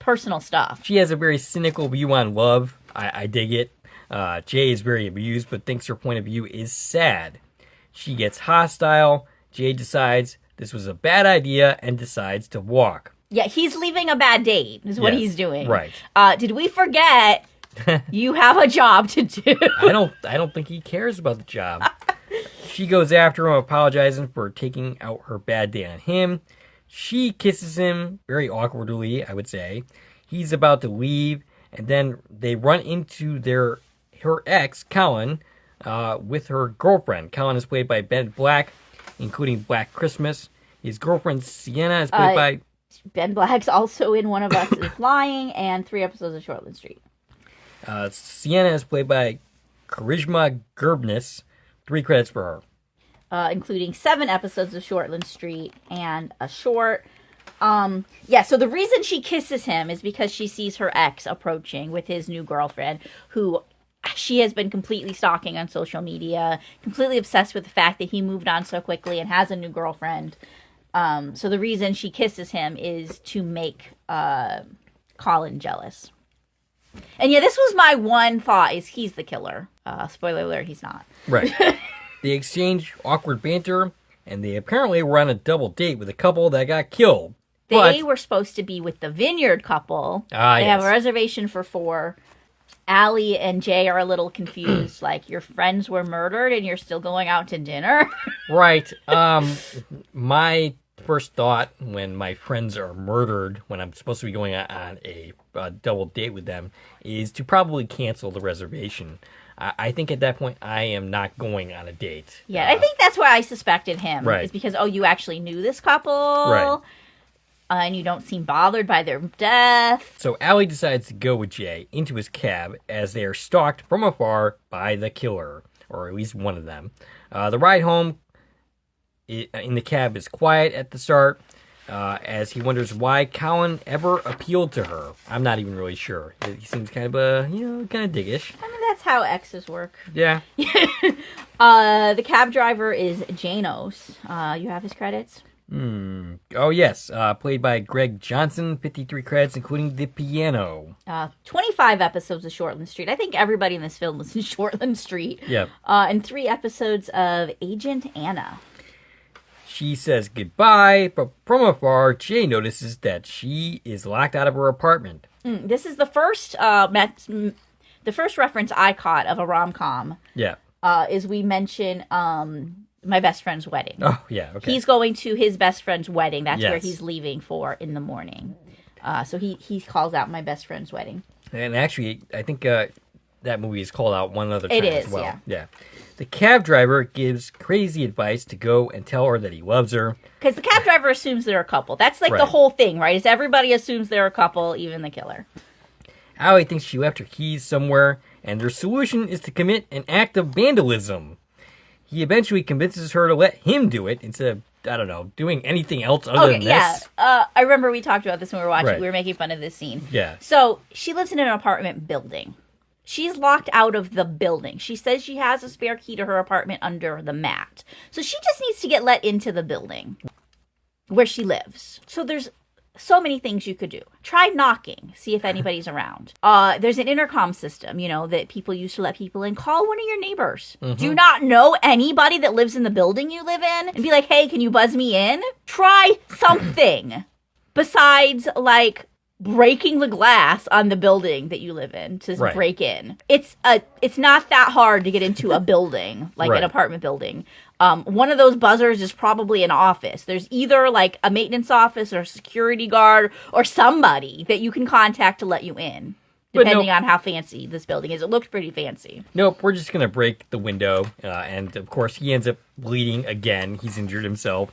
personal stuff. She has a very cynical view on love. I dig it. Jay is very amused, but thinks her point of view is sad. She gets hostile. Jay decides this was a bad idea and decides to walk. Yeah, he's leaving a bad date is what he's doing. Right. Did we forget... You have a job to do. I don't think he cares about the job. She goes after him, apologizing for taking out her bad day on him. She kisses him very awkwardly, I would say. He's about to leave, and then they run into her ex, Colin, with her girlfriend. Colin is played by Ben Black, including Black Christmas. His girlfriend, Sienna, is played by... Ben Black's also in One of Us is Lying and 3 episodes of Shortland Street. Sienna is played by Charisma Gerbnis. 3 credits for her. Including 7 episodes of Shortland Street and a short. So the reason she kisses him is because she sees her ex approaching with his new girlfriend, who she has been completely stalking on social media, completely obsessed with the fact that he moved on so quickly and has a new girlfriend. So the reason she kisses him is to make Colin jealous. And yeah, this was my one thought, is he's the killer. Spoiler alert, he's not. Right. They exchange awkward banter, and they apparently were on a double date with a couple that got killed. They were supposed to be with the Vineyard couple. They have a reservation for 4. Allie and Jay are a little confused. Like, your friends were murdered and you're still going out to dinner? Right. My first thought when my friends are murdered, when I'm supposed to be going on a double date with them, is to probably cancel the reservation. I think at that point I am not going on a date. Yeah, I think that's why I suspected him. Right. Is because, you actually knew this couple. Right. And you don't seem bothered by their death. So Allie decides to go with Jay into his cab as they are stalked from afar by the killer, or at least one of them. The ride home in the cab is quiet at the start, as he wonders why Colin ever appealed to her. I'm not even really sure. He seems kind of, kind of diggish. I mean, that's how exes work. Yeah. The cab driver is Janos. You have his credits? Oh, yes. Played by Greg Johnson, 53 credits, including the piano. 25 episodes of Shortland Street. I think everybody in this film was in Shortland Street. Yep. And 3 episodes of Agent Anna. She says goodbye, but from afar, Jay notices that she is locked out of her apartment. This is the first reference I caught of a rom-com. Yeah. Is we mention my best friend's wedding. Oh, yeah, okay. He's going to his best friend's wedding. That's where Yes. he's leaving for in the morning. So he calls out my best friend's wedding. And actually, I think that movie is called out one other time It is, as well. yeah. The cab driver gives crazy advice to go and tell her that he loves her. Because the cab driver assumes they're a couple. That's like the Right. whole thing, right? Is everybody assumes they're a couple, even the killer. Allie thinks she left her keys somewhere, and their solution is to commit an act of vandalism. He eventually convinces her to let him do it instead of, I don't know, doing anything else other than this. I remember we talked about this when we were watching. Right. We were making fun of this scene. Yeah. So she lives in an apartment building. She's locked out of the building. She says she has a spare key to her apartment under the mat. So she just needs to get let into the building where she lives. So there's so many things you could do. Try knocking, see if anybody's around. There's an intercom system, that people use to let people in. Call one of your neighbors. Do not know anybody that lives in the building you live in and be like, hey, can you buzz me in? Try something besides, like, breaking the glass on the building that you live in to Right. break in. It's not that hard to get into a building, like Right. an apartment building. One of those buzzers is probably an office. There's either like a maintenance office or a security guard or somebody that you can contact to let you in, depending on how fancy this building is. It looked pretty fancy. Nope, we're just going to break the window. And, of course, he ends up bleeding again. He's injured himself,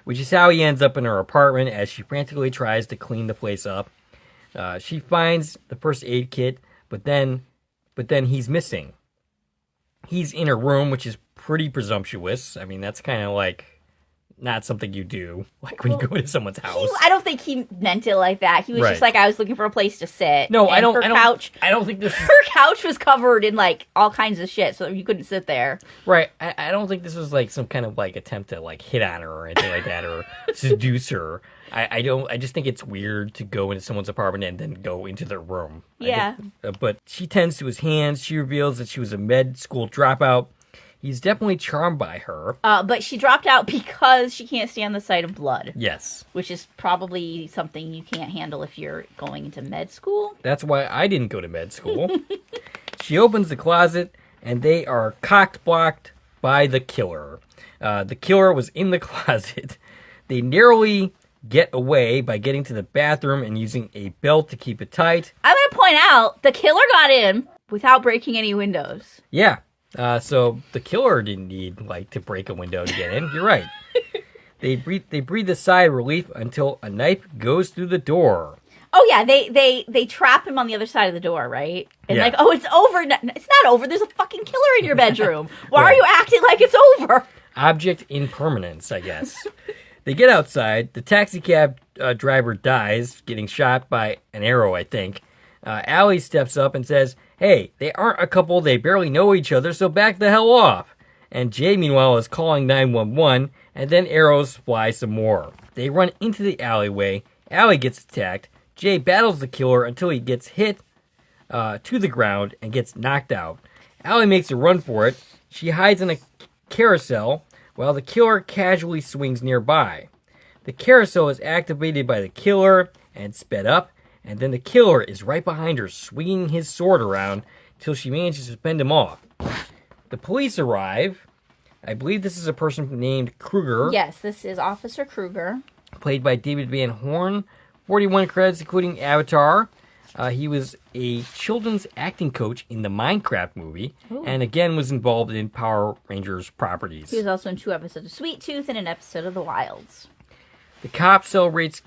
which is how he ends up in her apartment as she frantically tries to clean the place up. She finds the first aid kit, but then he's missing. He's in her room, which is pretty presumptuous. I mean, that's kind of like not something you do, like when you go into someone's house. I don't think he meant it like that. He was just Right. like, I was looking for a place to sit. No, and I don't think this is... Her couch was covered in like all kinds of shit, so you couldn't sit there. Right. I don't think this was like some kind of like attempt to like hit on her or anything like that or seduce her. I just think it's weird to go into someone's apartment and then go into their room. Yeah. But she tends to his hands. She reveals that she was a med school dropout. He's definitely charmed by her. But she dropped out because she can't stand the sight of blood. Yes. Which is probably something you can't handle if you're going into med school. That's why I didn't go to med school. She opens the closet, and they are cock-blocked by the killer. The killer was in the closet. They narrowly get away by getting to the bathroom and using a belt to keep it tight. I'm going to point out, the killer got in without breaking any windows. Yeah. So the killer didn't need to break a window to get in. You're right. They breathe a sigh of relief until a knife goes through the door. Oh yeah, they trap him on the other side of the door, right? And Yeah. it's over. No, it's not over. There's a fucking killer in your bedroom. Why Right. are you acting like it's over? Object impermanence, I guess. They get outside. The taxi cab driver dies, getting shot by an arrow, I think. Allie steps up and says, hey, they aren't a couple, they barely know each other, so back the hell off. And Jay, meanwhile, is calling 911, and then arrows fly some more. They run into the alleyway. Allie gets attacked. Jay battles the killer until he gets hit to the ground and gets knocked out. Allie makes a run for it. She hides in a carousel while the killer casually swings nearby. The carousel is activated by the killer and sped up, and then the killer is right behind her, swinging his sword around till she manages to fend him off. The police arrive. I believe this is a person named Kruger. Yes, this is Officer Kruger. Played by David Van Horn. 41 credits, including Avatar. He was a children's acting coach in the Minecraft movie, and again was involved in Power Rangers properties. He was also in 2 episodes of Sweet Tooth and an episode of The Wilds. The cop celebrates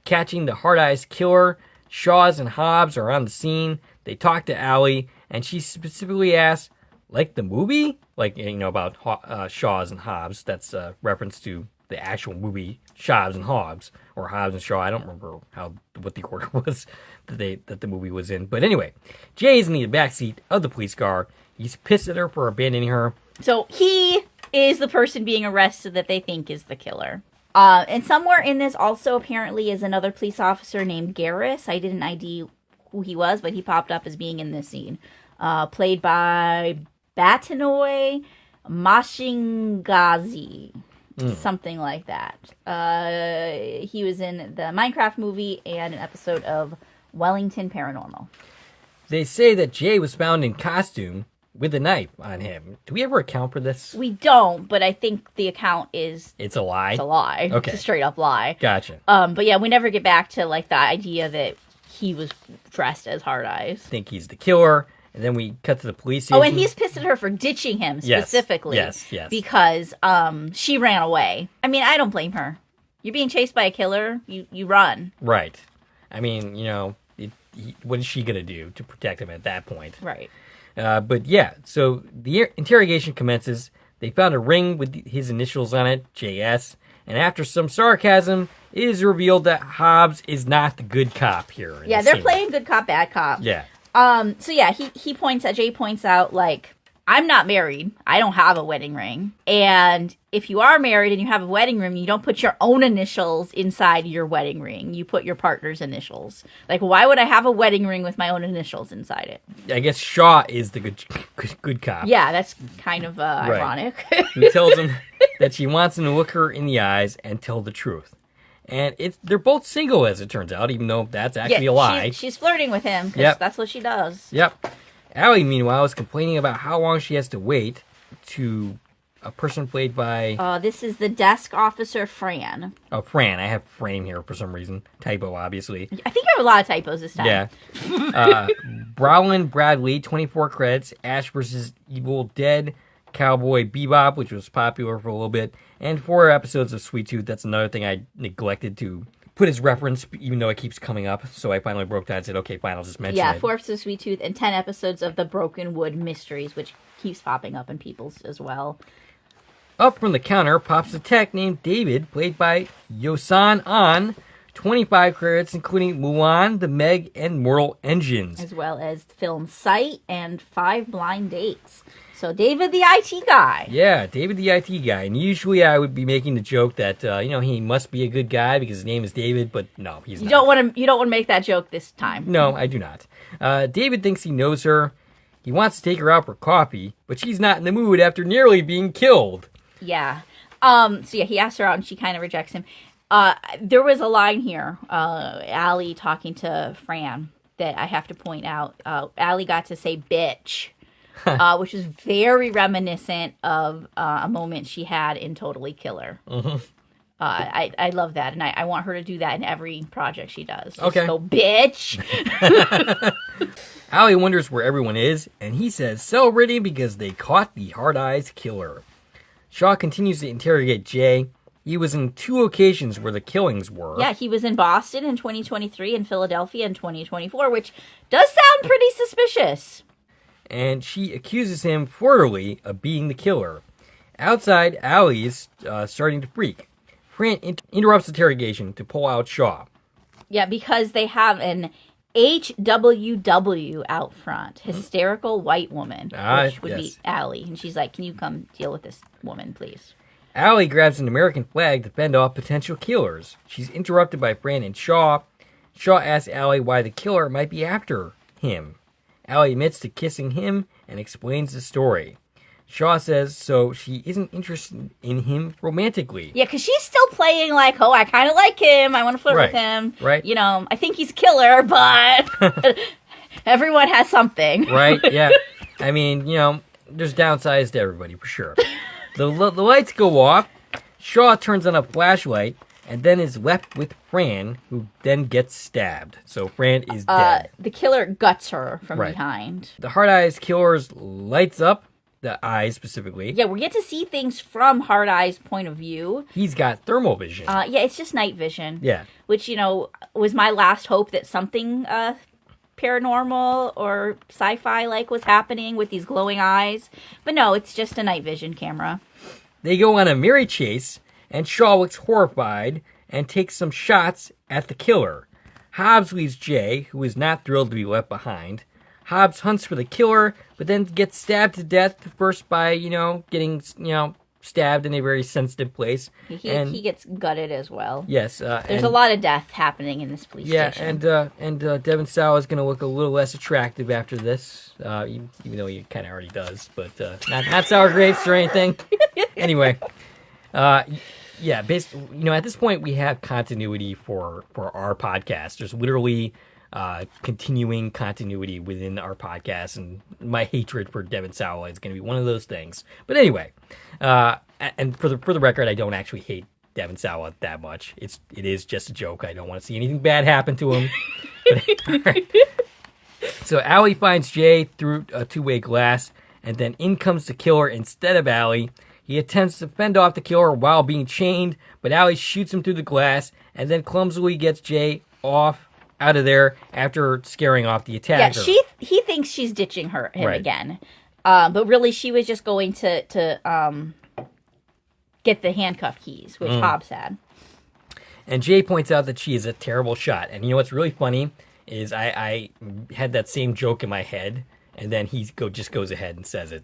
catching the hard-eyes killer. Shaws and Hobbs are on the scene. They talk to Allie, and she specifically asks, like the movie? Like, about Shaws and Hobbs. That's a reference to the actual movie Shaws and Hobbs, or Hobbs and Shaw. I don't remember what the order was that the movie was in. But anyway, Jay's in the backseat of the police car. He's pissed at her for abandoning her. So he is the person being arrested that they think is the killer. And somewhere in this also apparently is another police officer named Garrus. I didn't ID who he was, but he popped up as being in this scene. Played by Batanoy Mashingazi. Something like that. He was in the Minecraft movie and an episode of Wellington Paranormal. They say that Jay was found in costume with a knife on him. Do we ever account for this? We don't, but I think the account is... It's a lie? It's a lie. Okay. It's a straight up lie. Gotcha. But yeah, we never get back to like the idea that he was dressed as Hard Eyes. Think he's the killer, and then we cut to the police station. Oh, and he's pissed at her for ditching him specifically. Yes. Because she ran away. I mean, I don't blame her. You're being chased by a killer, you run. Right. I mean, what is she going to do to protect him at that point? Right. But yeah, so the interrogation commences. They found a ring with his initials on it, JS, and after some sarcasm, it is revealed that Hobbs is not the good cop here. Yeah, they're playing good cop, bad cop. Yeah. So yeah, Jay points out, like, I'm not married. I don't have a wedding ring. And if you are married and you have a wedding ring, you don't put your own initials inside your wedding ring. You put your partner's initials. Like, why would I have a wedding ring with my own initials inside it? I guess Shaw is the good cop. Yeah, that's kind of ironic. He tells him that she wants him to look her in the eyes and tell the truth. And they're both single, as it turns out, even though that's actually a lie. She's flirting with him, because that's what she does. Yep. Allie, meanwhile, is complaining about how long she has to wait to a person played by... this is the desk officer, Fran. Oh, Fran. I have Frame here for some reason. Typo, obviously. I think I have a lot of typos this time. Yeah. Browlin Bradley, 24 credits. Ash vs. Evil Dead. Cowboy Bebop, which was popular for a little bit. And 4 episodes of Sweet Tooth. That's another thing I neglected to put as reference, even though it keeps coming up. So I finally broke down and said, okay, fine, I'll just mention it. Yeah, 4 episodes of Sweet Tooth and 10 episodes of The Broken Wood Mysteries, which keeps popping up in people's as well. Up from the counter pops a tech named David, played by Yosan An. 25 credits, including Mulan, The Meg, and Mortal Engines. As well as film Sight and 5 Blind Dates. So David the IT guy. Yeah, David the IT guy. And usually I would be making the joke that, he must be a good guy because his name is David, but no, he's not. You don't want to make that joke this time. No, I do not. David thinks he knows her. He wants to take her out for coffee, but she's not in the mood after nearly being killed. Yeah. He asks her out and she kind of rejects him. There was a line here, Allie talking to Fran, that I have to point out. Allie got to say bitch. Which is very reminiscent of a moment she had in Totally Killer. Mm-hmm. I love that, and I want her to do that in every project she does. Just go, bitch! Allie wonders where everyone is, and he says celebrating because they caught the Hard Eyes killer. Shaw continues to interrogate Jay. He was in 2 occasions where the killings were. Yeah, he was in Boston in 2023 and Philadelphia in 2024, which does sound pretty suspicious. And she accuses him forwardly of being the killer. Outside, Allie is starting to freak. Fran interrupts the interrogation to pull out Shaw. Yeah, because they have an HWW out front. Hysterical white woman. Which would be Allie. And she's like, can you come deal with this woman, please? Allie grabs an American flag to fend off potential killers. She's interrupted by Fran and Shaw. Shaw asks Allie why the killer might be after him. Allie admits to kissing him and explains the story. Shaw says so she isn't interested in him romantically. Yeah, because she's still playing like, oh, I kind of like him. I want to flirt with him. Right. You know, I think he's a killer, but everyone has something. Right, yeah. I mean, you know, there's downsides to everybody, for sure. The lights go off. Shaw turns on a flashlight and then is left with Fran, who then gets stabbed. So Fran is dead. The killer guts her from behind. The Hard Eyes killer's lights up. The eyes, specifically. Yeah, we get to see things from Hard Eye's point of view. He's got thermal vision. Yeah, it's just night vision. Yeah. Which, you know, was my last hope that something paranormal or sci-fi like was happening with these glowing eyes. But no, it's just a night vision camera. They go on a merry chase, and Shaw looks horrified and takes some shots at the killer. Hobbs leaves Jay, who is not thrilled to be left behind. Hobbs hunts for the killer, but then gets stabbed to death first by, getting, stabbed in a very sensitive place. He gets gutted as well. Yes. There's a lot of death happening in this police station. Yeah, and Devon Sawa is going to look a little less attractive after this, even though he kind of already does, but not sour grapes or anything. Anyway, yeah, basically, at this point we have continuity for our podcast. There's literally continuing continuity within our podcast, and my hatred for Devon Sawa is going to be one of those things. But anyway, and for the record, I don't actually hate Devon Sawa that much. It is just a joke. I don't want to see anything bad happen to him. Right. So Allie finds Jay through a two-way glass, and then in comes the killer instead of Allie. He attempts to fend off the killer while being chained, but Allie shoots him through the glass, and then clumsily gets Jay out of there after scaring off the attacker. Yeah, he thinks she's ditching him again. But really she was just going to get the handcuff keys, which Hobbs had. And Jay points out that she is a terrible shot. And you know what's really funny is I had that same joke in my head, and then he just goes ahead and says it.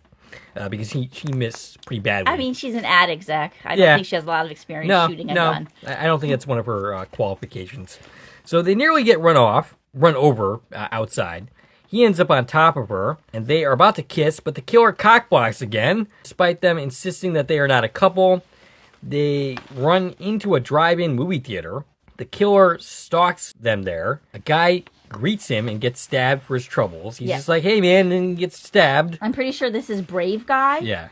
Because he missed pretty badly. I mean, she's an ad exec. I don't think she has a lot of experience shooting a gun. I don't think that's one of her qualifications. So they nearly get run over outside. He ends up on top of her, and they are about to kiss, but the killer cockblocks again. Despite them insisting that they are not a couple, they run into a drive-in movie theater. The killer stalks them there. A guy greets him and gets stabbed for his troubles. He's just like, hey, man, and he gets stabbed. I'm pretty sure this is Brave Guy. Yeah.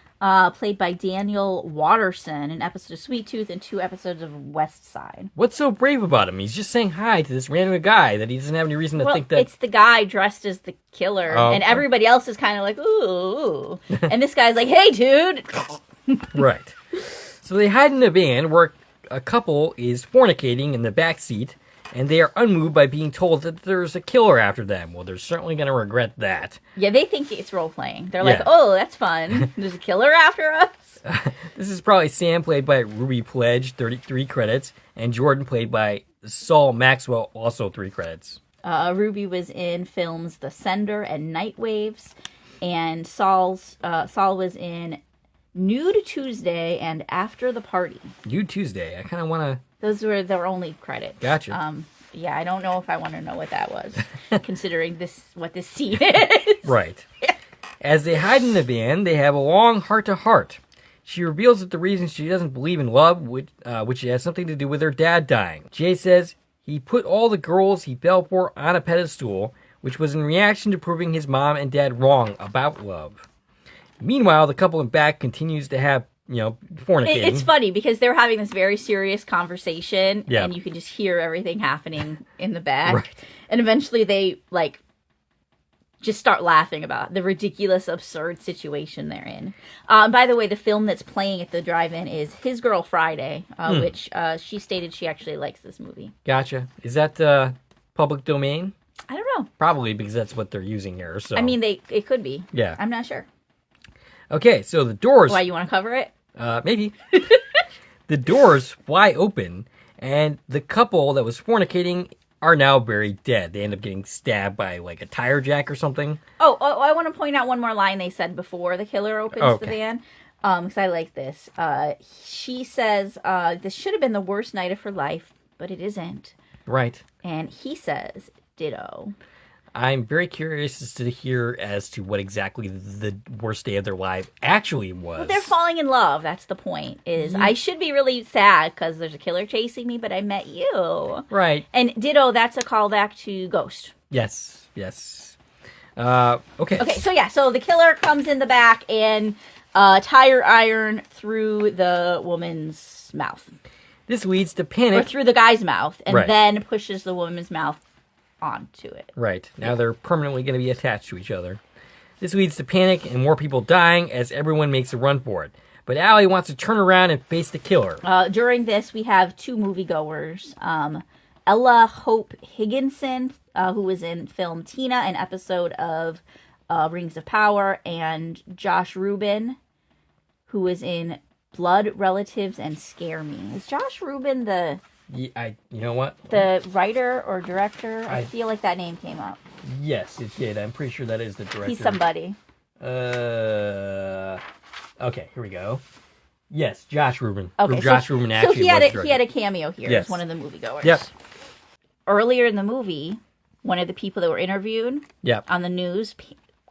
Played by Daniel Watterson, an episode of Sweet Tooth and 2 episodes of West Side. What's so brave about him? He's just saying hi to this random guy that he doesn't have any reason to think that... it's the guy dressed as the killer, and everybody else is kind of like, ooh. And this guy's like, hey, dude. Right. So they hide in a van where a couple is fornicating in the back seat, and they are unmoved by being told that there's a killer after them. Well, they're certainly going to regret that. Yeah, they think it's role-playing. They're like, oh, that's fun. There's a killer after us? This is probably Sam, played by Ruby Pledge, 33 credits, and Jordan, played by Saul Maxwell, also 3 credits. Ruby was in films The Sender and Night Waves, and Saul was in Nude Tuesday and After the Party. Nude Tuesday. I kind of want to... Those were their only credits. Gotcha. Yeah, I don't know if I want to know what that was, considering what this scene is. Right. As they hide in the van, they have a long heart-to-heart. She reveals that the reason she doesn't believe in love, which has something to do with her dad dying. Jay says he put all the girls he fell for on a pedestal, which was in reaction to proving his mom and dad wrong about love. Meanwhile, the couple in back continues to have fornicating. It's funny because they're having this very serious conversation, yeah. and you can just hear everything happening in the back. Right. And eventually they, just start laughing about the ridiculous, absurd situation they're in. By the way, the film that's playing at the drive-in is His Girl Friday, which she stated she actually likes this movie. Gotcha. Is that public domain? I don't know. Probably, because that's what they're using here. So I mean, it could be. Yeah. I'm not sure. Okay, so the doors... Why, you want to cover it? Maybe. The doors fly open, and the couple that was fornicating are now very dead. They end up getting stabbed by, a tire jack or something. Oh, I want to point out one more line they said before the killer opens the van, because I like this. She says, this should have been the worst night of her life, but it isn't. Right. And he says, ditto. I'm very curious to hear as to what exactly the worst day of their life actually was. Well, they're falling in love. That's the point. I should be really sad because there's a killer chasing me, but I met you. Right. And ditto, that's a callback to Ghost. Yes. Okay. Okay, so the killer comes in the back and tire iron through the woman's mouth. This leads to panic. Or through the guy's mouth, and Right. then pushes the woman's mouth onto it. Right. Now they're permanently going to be attached to each other. This leads to panic and more people dying as everyone makes a run for it. But Allie wants to turn around and face the killer. During this, we have two moviegoers. Ella Hope Higginson, who was in film Tina, an episode of Rings of Power, and Josh Rubin, who was in Blood, Relatives, and Scare Me. Is Josh Rubin the... You know what? The writer or director? I feel like that name came up. Yes, it did. I'm pretty sure that is the director. He's somebody. Okay, here we go. Yes, Josh Rubin. Okay, Josh Rubin actually he had a cameo here as one of the moviegoers. Yep. Earlier in the movie, one of the people that were interviewed on the news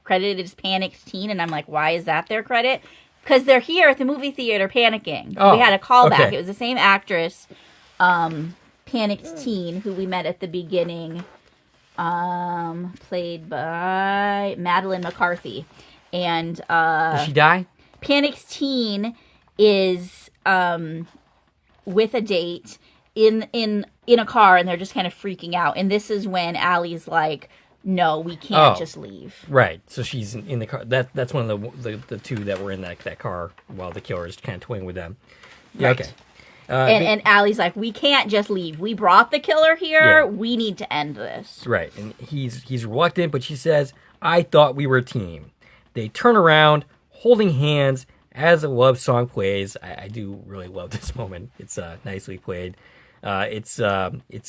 credited as panicked teen, and I'm like, why is that their credit? Because they're here at the movie theater panicking. We had a callback. Okay. It was the same actress, panicked teen, who we met at the beginning, played by Madeline McCarthy. And did she die? Panicked teen is with a date in a car, and they're just kind of freaking out. And this is when Allie's like, no, we can't just leave. Right. So she's in the car. That's one of the two that were in that car while the killer is kind of toying with them. Yeah, right. Okay. And Allie's like, we can't just leave. We brought the killer here. Yeah. We need to end this. Right. And he's reluctant, but she says, I thought we were a team. They turn around, holding hands, as a love song plays. I do really love this moment. It's nicely played. It's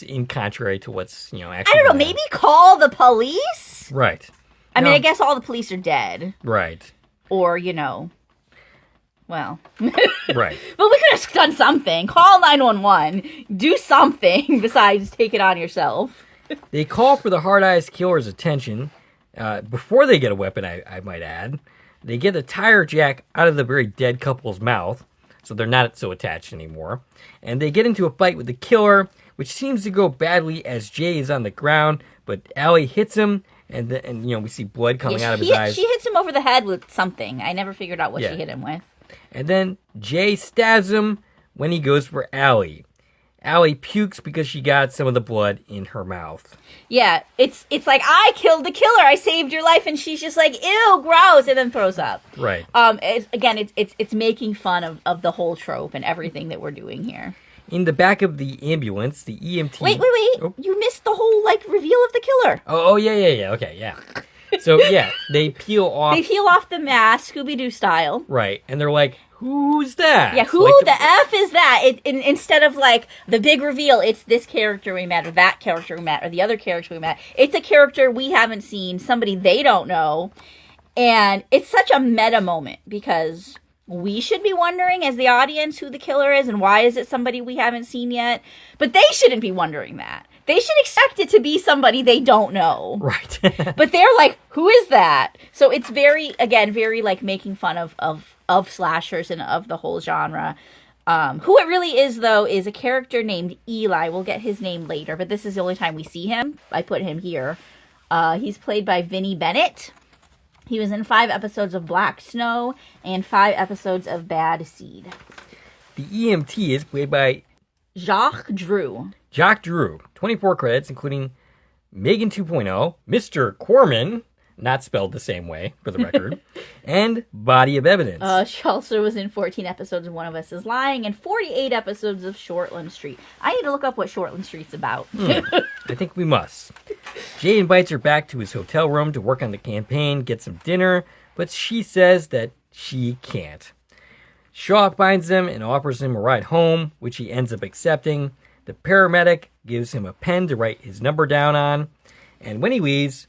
in contrary to what's actually. I don't know. Maybe call the police. Right. I mean, I guess all the police are dead. Right. Or well. Right. But we could have done something. Call 911. Do something besides take it on yourself. They call for the hard-eyes killer's attention before they get a weapon. I might add. They get a tire jack out of the very dead couple's mouth, so they're not so attached anymore. And they get into a fight with the killer, which seems to go badly as Jay is on the ground, but Allie hits him, and we see blood coming out of his eyes. She hits him over the head with something. I never figured out what she hit him with. And then Jay stabs him when he goes for Allie. Allie pukes because she got some of the blood in her mouth. Yeah, it's like, I killed the killer, I saved your life, and she's just like, ew, gross, and then throws up. Right. It's making fun of the whole trope and everything that we're doing here. In the back of the ambulance, the EMT... Wait. Oh. You missed the whole, reveal of the killer. Oh, yeah. Okay, yeah. So, yeah, they peel off... They peel off the mask, Scooby-Doo style. Right, and they're like, who's that? Yeah, who the F is that? Instead of, the big reveal, it's this character we met, or that character we met, or the other character we met. It's a character we haven't seen, somebody they don't know, and it's such a meta moment, because we should be wondering, as the audience, who the killer is, and why is it somebody we haven't seen yet, but they shouldn't be wondering that. They should expect it to be somebody they don't know. Right. But they're like, who is that? So it's very making fun of slashers and of the whole genre. Who it really is, though, is a character named Eli. We'll get his name later, but this is the only time we see him. I put him here. He's played by Vinnie Bennett. He was in 5 episodes of Black Snow and 5 episodes of Bad Seed. The EMT is played by... Jacques Drew. 24 credits, including Megan 2.0, Mr. Corman, not spelled the same way, for the record, and Body of Evidence. She also was in 14 episodes of One of Us is Lying and 48 episodes of Shortland Street. I need to look up what Shortland Street's about. I think we must. Jay invites her back to his hotel room to work on the campaign, get some dinner, but she says that she can't. Shaw finds him and offers him a ride home, which he ends up accepting. The paramedic gives him a pen to write his number down on, and when he leaves,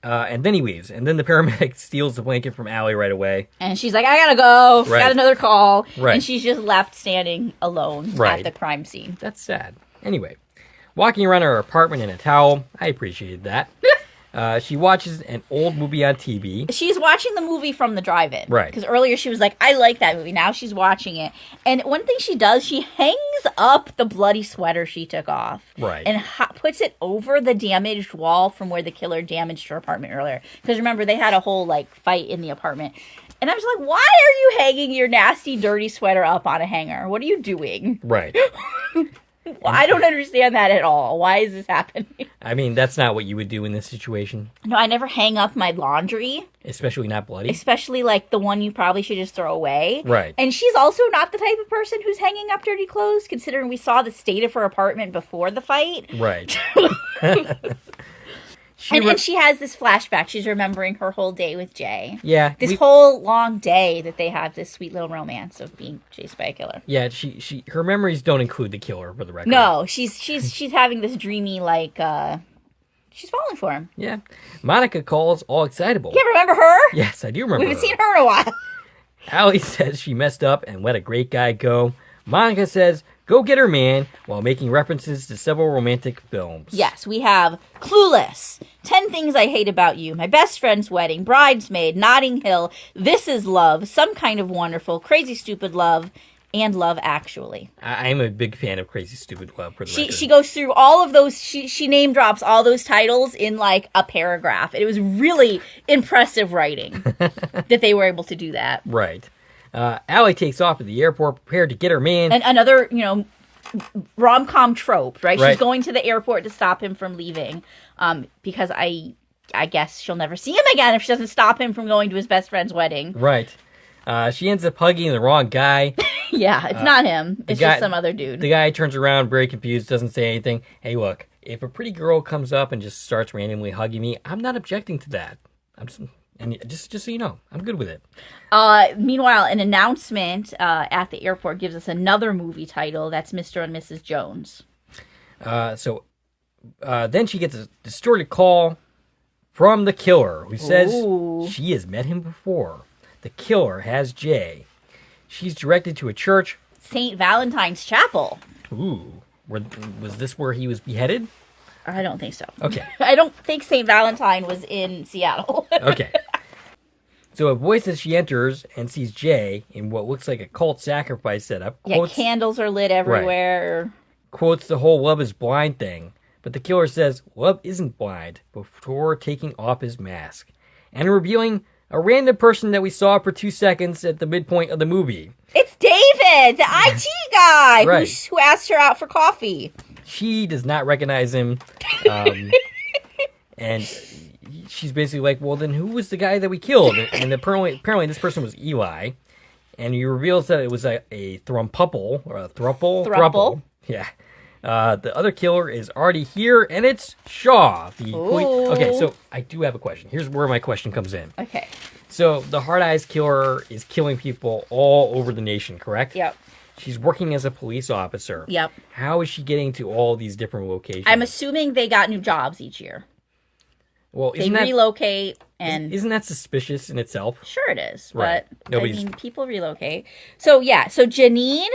and then the paramedic steals the blanket from Allie right away. And she's like, I gotta go, right. Got another call, right. And she's just left standing alone at the crime scene. That's sad. Anyway, walking around her apartment in a towel, I appreciated that. She watches an old movie on TV. She's watching the movie from the drive-in. Right. Because earlier she was like, I like that movie. Now she's watching it. And one thing she does, she hangs up the bloody sweater she took off. Right. And puts it over the damaged wall from where the killer damaged her apartment earlier. Because remember, they had a whole, fight in the apartment. And I was like, why are you hanging your nasty, dirty sweater up on a hanger? What are you doing? Right. I don't understand that at all. Why is this happening? I mean, that's not what you would do in this situation. No, I never hang up my laundry. Especially not bloody. Especially, the one you probably should just throw away. Right. And she's also not the type of person who's hanging up dirty clothes, considering we saw the state of her apartment before the fight. Right. And she has this flashback. She's remembering her whole day with Jay. Yeah. This whole long day that they have this sweet little romance of being chased by a killer. Yeah, her memories don't include the killer, for the record. No, she's having this dreamy, she's falling for him. Yeah. Monica calls all excitable. You remember her? Yes, I do remember We haven't seen her in a while. Allie says she messed up and let a great guy go. Monica says, go get her man, while making references to several romantic films. Yes, we have Clueless, 10 Things I Hate About You, My Best Friend's Wedding, Bridesmaid, Notting Hill, This Is Love, Some Kind of Wonderful, Crazy Stupid Love, and Love Actually. I'm a big fan of Crazy Stupid Love, for the record. She goes through all of those, she name drops all those titles in a paragraph. It was really impressive writing that they were able to do that. Right. Allie takes off at the airport, prepared to get her man. And another, rom-com trope, right? Right. She's going to the airport to stop him from leaving, because I guess she'll never see him again if she doesn't stop him from going to his best friend's wedding. Right. She ends up hugging the wrong guy. Yeah, it's not him. It's just some other dude. The guy turns around, very confused, doesn't say anything. Hey, look, if a pretty girl comes up and just starts randomly hugging me, I'm not objecting to that. Just so you know, I'm good with it. Meanwhile, an announcement at the airport gives us another movie title. That's Mr. and Mrs. Jones. Then she gets a distorted call from the killer, who says she has met him before. The killer has Jay. She's directed to a church. St. Valentine's Chapel. Ooh. Was this where he was beheaded? I don't think so. Okay. I don't think St. Valentine was in Seattle. Okay. So a voice as she enters and sees Jay in what looks like a cult sacrifice setup. Quotes, candles are lit everywhere. Right. Quotes the whole love is blind thing. But the killer says love isn't blind before taking off his mask and revealing a random person that we saw for 2 seconds at the midpoint of the movie. It's David, the IT guy right. who asked her out for coffee. She does not recognize him. And she's basically like, well, then who was the guy that we killed? And apparently this person was Eli. And he reveals that it was a thrumpouple, or a thruple. Yeah. The other killer is already here, and it's Shaw. Okay, so I do have a question. Here's where my question comes in. Okay. So the Hard Eyes killer is killing people all over the nation, correct? Yep. She's working as a police officer. Yep. How is she getting to all these different locations? I'm assuming they got new jobs each year. Well, they relocate, and isn't that suspicious in itself? Sure, it is. Right. But people relocate. So yeah. So Janine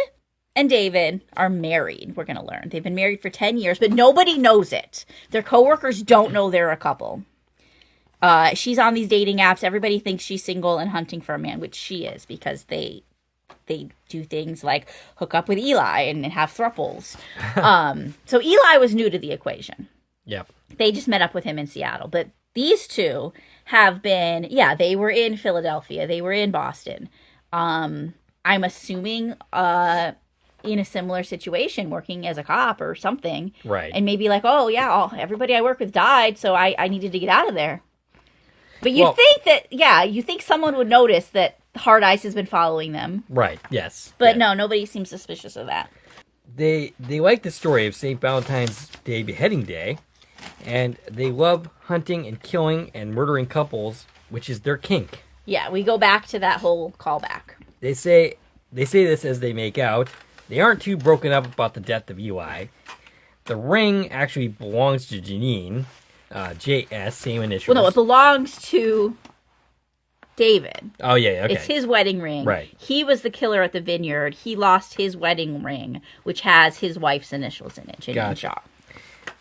and David are married. We're gonna learn they've been married for 10 years, but nobody knows it. Their coworkers don't know they're a couple. She's on these dating apps. Everybody thinks she's single and hunting for a man, which she is, because they do things like hook up with Eli and have thruples. So Eli was new to the equation. Yep. They just met up with him in Seattle. But these two have been, they were in Philadelphia. They were in Boston. I'm assuming in a similar situation, working as a cop or something. Right. And maybe everybody I work with died, so I needed to get out of there. But you think someone would notice that Hard Ice has been following them. Right, yes. But no, nobody seems suspicious of that. They like the story of St. Valentine's Day beheading day, and they love hunting and killing and murdering couples, which is their kink. Yeah, we go back to that whole callback. They say this as they make out. They aren't too broken up about the death of Eli. The ring actually belongs to Janine. JS, same initials. Well, no, it belongs to David. Oh, yeah, okay. It's his wedding ring. Right. He was the killer at the vineyard. He lost his wedding ring, which has his wife's initials in it, Janine Shaw.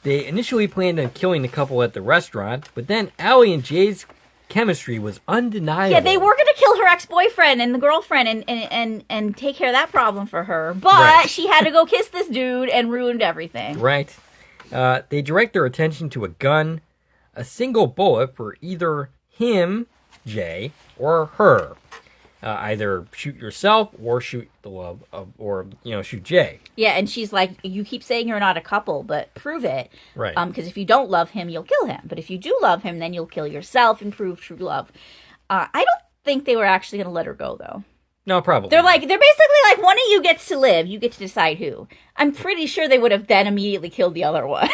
They initially planned on killing the couple at the restaurant, but then Allie and Jay's chemistry was undeniable. Yeah, they were going to kill her ex-boyfriend and the girlfriend and take care of that problem for her, but she had to go kiss this dude and ruined everything. Right. They direct their attention to a gun, a single bullet for either him, Jay, or her. Either shoot yourself or shoot the love of, or shoot Jay. Yeah, and she's like, you keep saying you're not a couple, but prove it. Right. Because if you don't love him, you'll kill him. But if you do love him, then you'll kill yourself and prove true love. I don't think they were actually going to let her go, though. No, probably. They're basically like, one of you gets to live. You get to decide who. I'm pretty sure they would have then immediately killed the other one.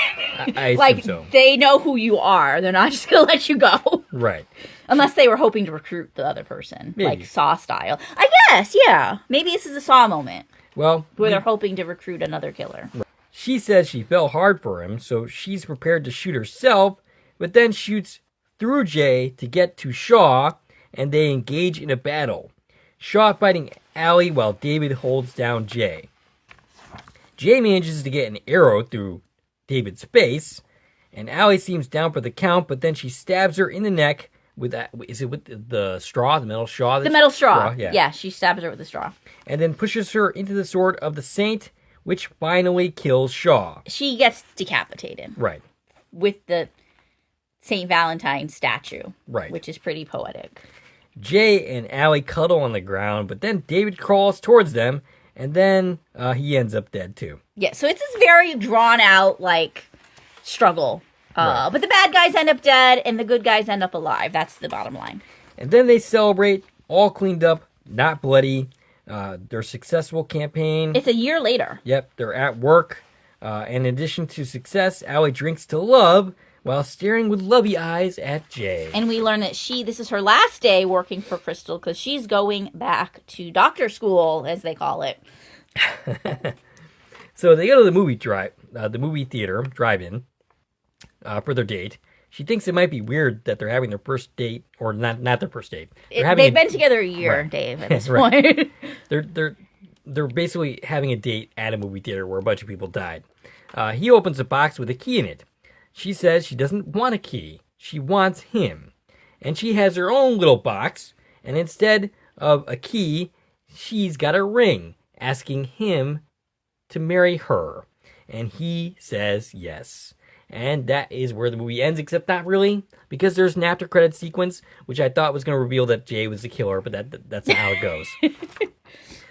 I assume so. They know who you are. They're not just going to let you go. Right. Unless they were hoping to recruit the other person. Maybe. Like Saw style. I guess, yeah. Maybe this is a Saw moment. Well, where they're hoping to recruit another killer. She says she fell hard for him, so she's prepared to shoot herself, but then shoots through Jay to get to Shaw, and they engage in a battle. Shaw fighting Allie while David holds down Jay. Jay manages to get an arrow through David's face, and Allie seems down for the count, but then she stabs her in the neck with that. Is it with the straw, the metal straw? The metal straw. Yeah. Yeah, she stabs her with the straw. And then pushes her into the sword of the saint, which finally kills Shaw. She gets decapitated. Right. With the St. Valentine statue. Right. Which is pretty poetic. Jay and Allie cuddle on the ground, but then David crawls towards them, and then he ends up dead too. Yeah, so it's this very drawn out, struggle. Right. But the bad guys end up dead, and the good guys end up alive. That's the bottom line. And then they celebrate, all cleaned up, not bloody. Their successful campaign. It's a year later. Yep, they're at work. In addition to success, Allie drinks to love while staring with lovey eyes at Jay. And we learn that this is her last day working for Crystal because she's going back to doctor school, as they call it. So they go to the movie theater, drive-in, for their date. She thinks it might be weird that they're having their first date, or not their first date. They've been together a year, right. Dave, at this point. They're basically having a date at a movie theater where a bunch of people died. He opens a box with a key in it. She says she doesn't want a key. She wants him. And she has her own little box, and instead of a key, she's got a ring, asking him to marry her. And he says yes. And that is where the movie ends, except not really, because there's an after-credits sequence, which I thought was going to reveal that Jay was the killer, but that's not how it goes.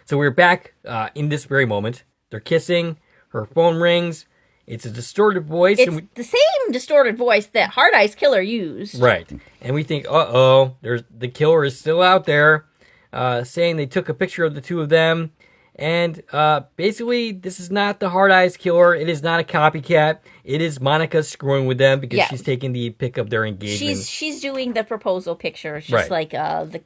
So we're back in this very moment. They're kissing. Her phone rings. It's a distorted voice. It's the same distorted voice that Hard Eye's killer used. Right. And we think, the killer is still out there, saying they took a picture of the two of them. And basically, this is not the Hard Eyes killer. It is not a copycat. It is Monica screwing with them because she's taking the pic of their engagement. She's doing the proposal picture, just like the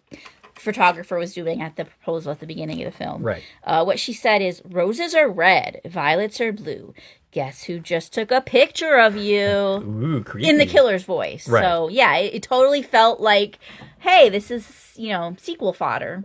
photographer was doing at the proposal at the beginning of the film. Right. What she said is, roses are red, violets are blue. Guess who just took a picture of you? Ooh, creepy. In the killer's voice. Right. So, yeah, it totally felt like, hey, this is, sequel fodder.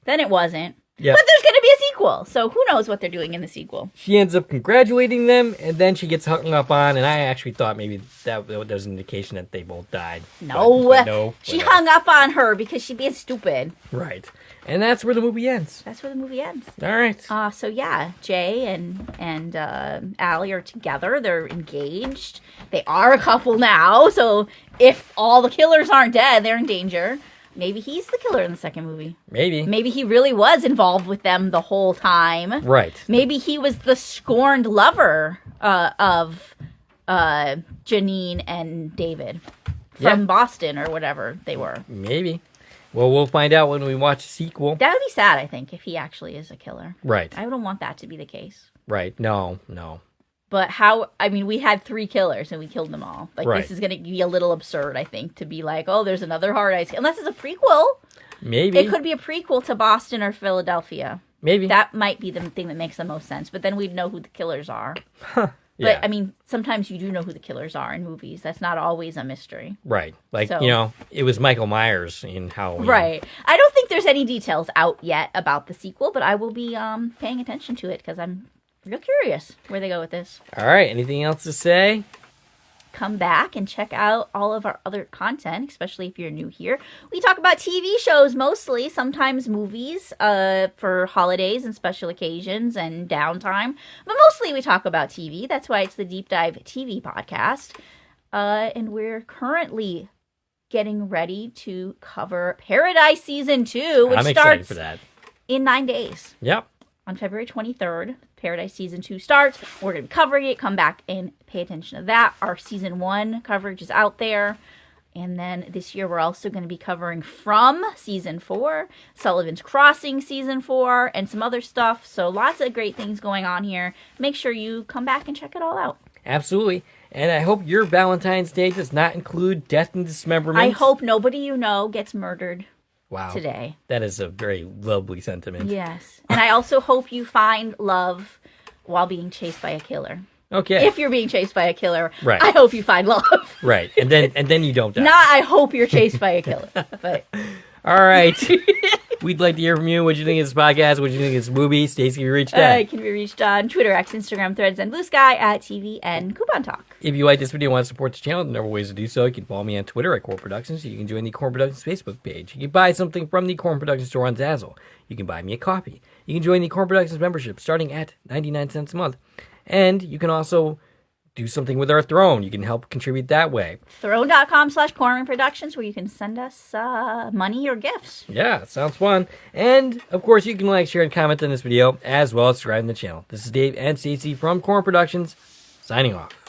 Then it wasn't. Yep. But there's going to be a sequel, so who knows what they're doing in the sequel. She ends up congratulating them, and then she gets hung up on, and I actually thought maybe that was an indication that they both died. No. She hung up on her because she's being stupid. Right. And that's where the movie ends. All right. So, yeah, Jay and Allie are together. They're engaged. They are a couple now, so if all the killers aren't dead, they're in danger. Maybe he's the killer in the second movie. Maybe he really was involved with them the whole time. Right. Maybe he was the scorned lover of Janine and David from Boston or whatever they were. Maybe. Well, we'll find out when we watch the sequel. That would be sad, I think, if he actually is a killer. Right. I wouldn't want that to be the case. Right. No. But we had 3 killers and we killed them all. This is going to be a little absurd, I think, to be like, oh, there's another Hard Eyes. Unless it's a prequel. Maybe. It could be a prequel to Boston or Philadelphia. Maybe. That might be the thing that makes the most sense. But then we'd know who the killers are. Huh. But, sometimes you do know who the killers are in movies. That's not always a mystery. Right. It was Michael Myers in Halloween. Right. I don't think there's any details out yet about the sequel, but I will be paying attention to it because I'm real curious where they go with this. All right. Anything else to say? Come back and check out all of our other content, especially if you're new here. We talk about TV shows mostly, sometimes movies for holidays and special occasions and downtime. But mostly we talk about TV. That's why it's the Deep Dive TV podcast. And we're currently getting ready to cover Paradise Season 2, which I'm excited starts for that. in 9 days. Yep. On February 23rd, Paradise Season 2 starts. We're going to be covering it. Come back and pay attention to that. Our Season 1 coverage is out there. And then this year, we're also going to be covering From Season 4, Sullivan's Crossing Season 4, and some other stuff. So lots of great things going on here. Make sure you come back and check it all out. Absolutely. And I hope your Valentine's Day does not include death and dismemberment. I hope nobody you know gets murdered. Wow. Today. That is a very lovely sentiment. Yes. And I also hope you find love while being chased by a killer. Okay. If you're being chased by a killer, right. I hope you find love. Right. And then you don't die. Not I hope you're chased by a killer. But all right. We'd like to hear from you. What you think of this podcast? What you think of this movie? Stacie, you reached out. Can be reached on Twitter, X, Instagram, Threads, and Blue Sky at TV and Coupon Talk. If you like this video and want to support the channel, there are ways to do so. You can follow me on Twitter at Core Productions. You can join the Core Productions Facebook page. You can buy something from the Core Productions store on Zazzle. You can buy me a coffee. You can join the Core Productions membership starting at 99 cents a month. And you can also do something with our Throne. You can help contribute that way. Throne.com/Corman Productions, where you can send us money or gifts. Yeah, sounds fun. And, of course, you can like, share, and comment on this video, as well as subscribe to the channel. This is Dave and Stacie from Corn Productions, signing off.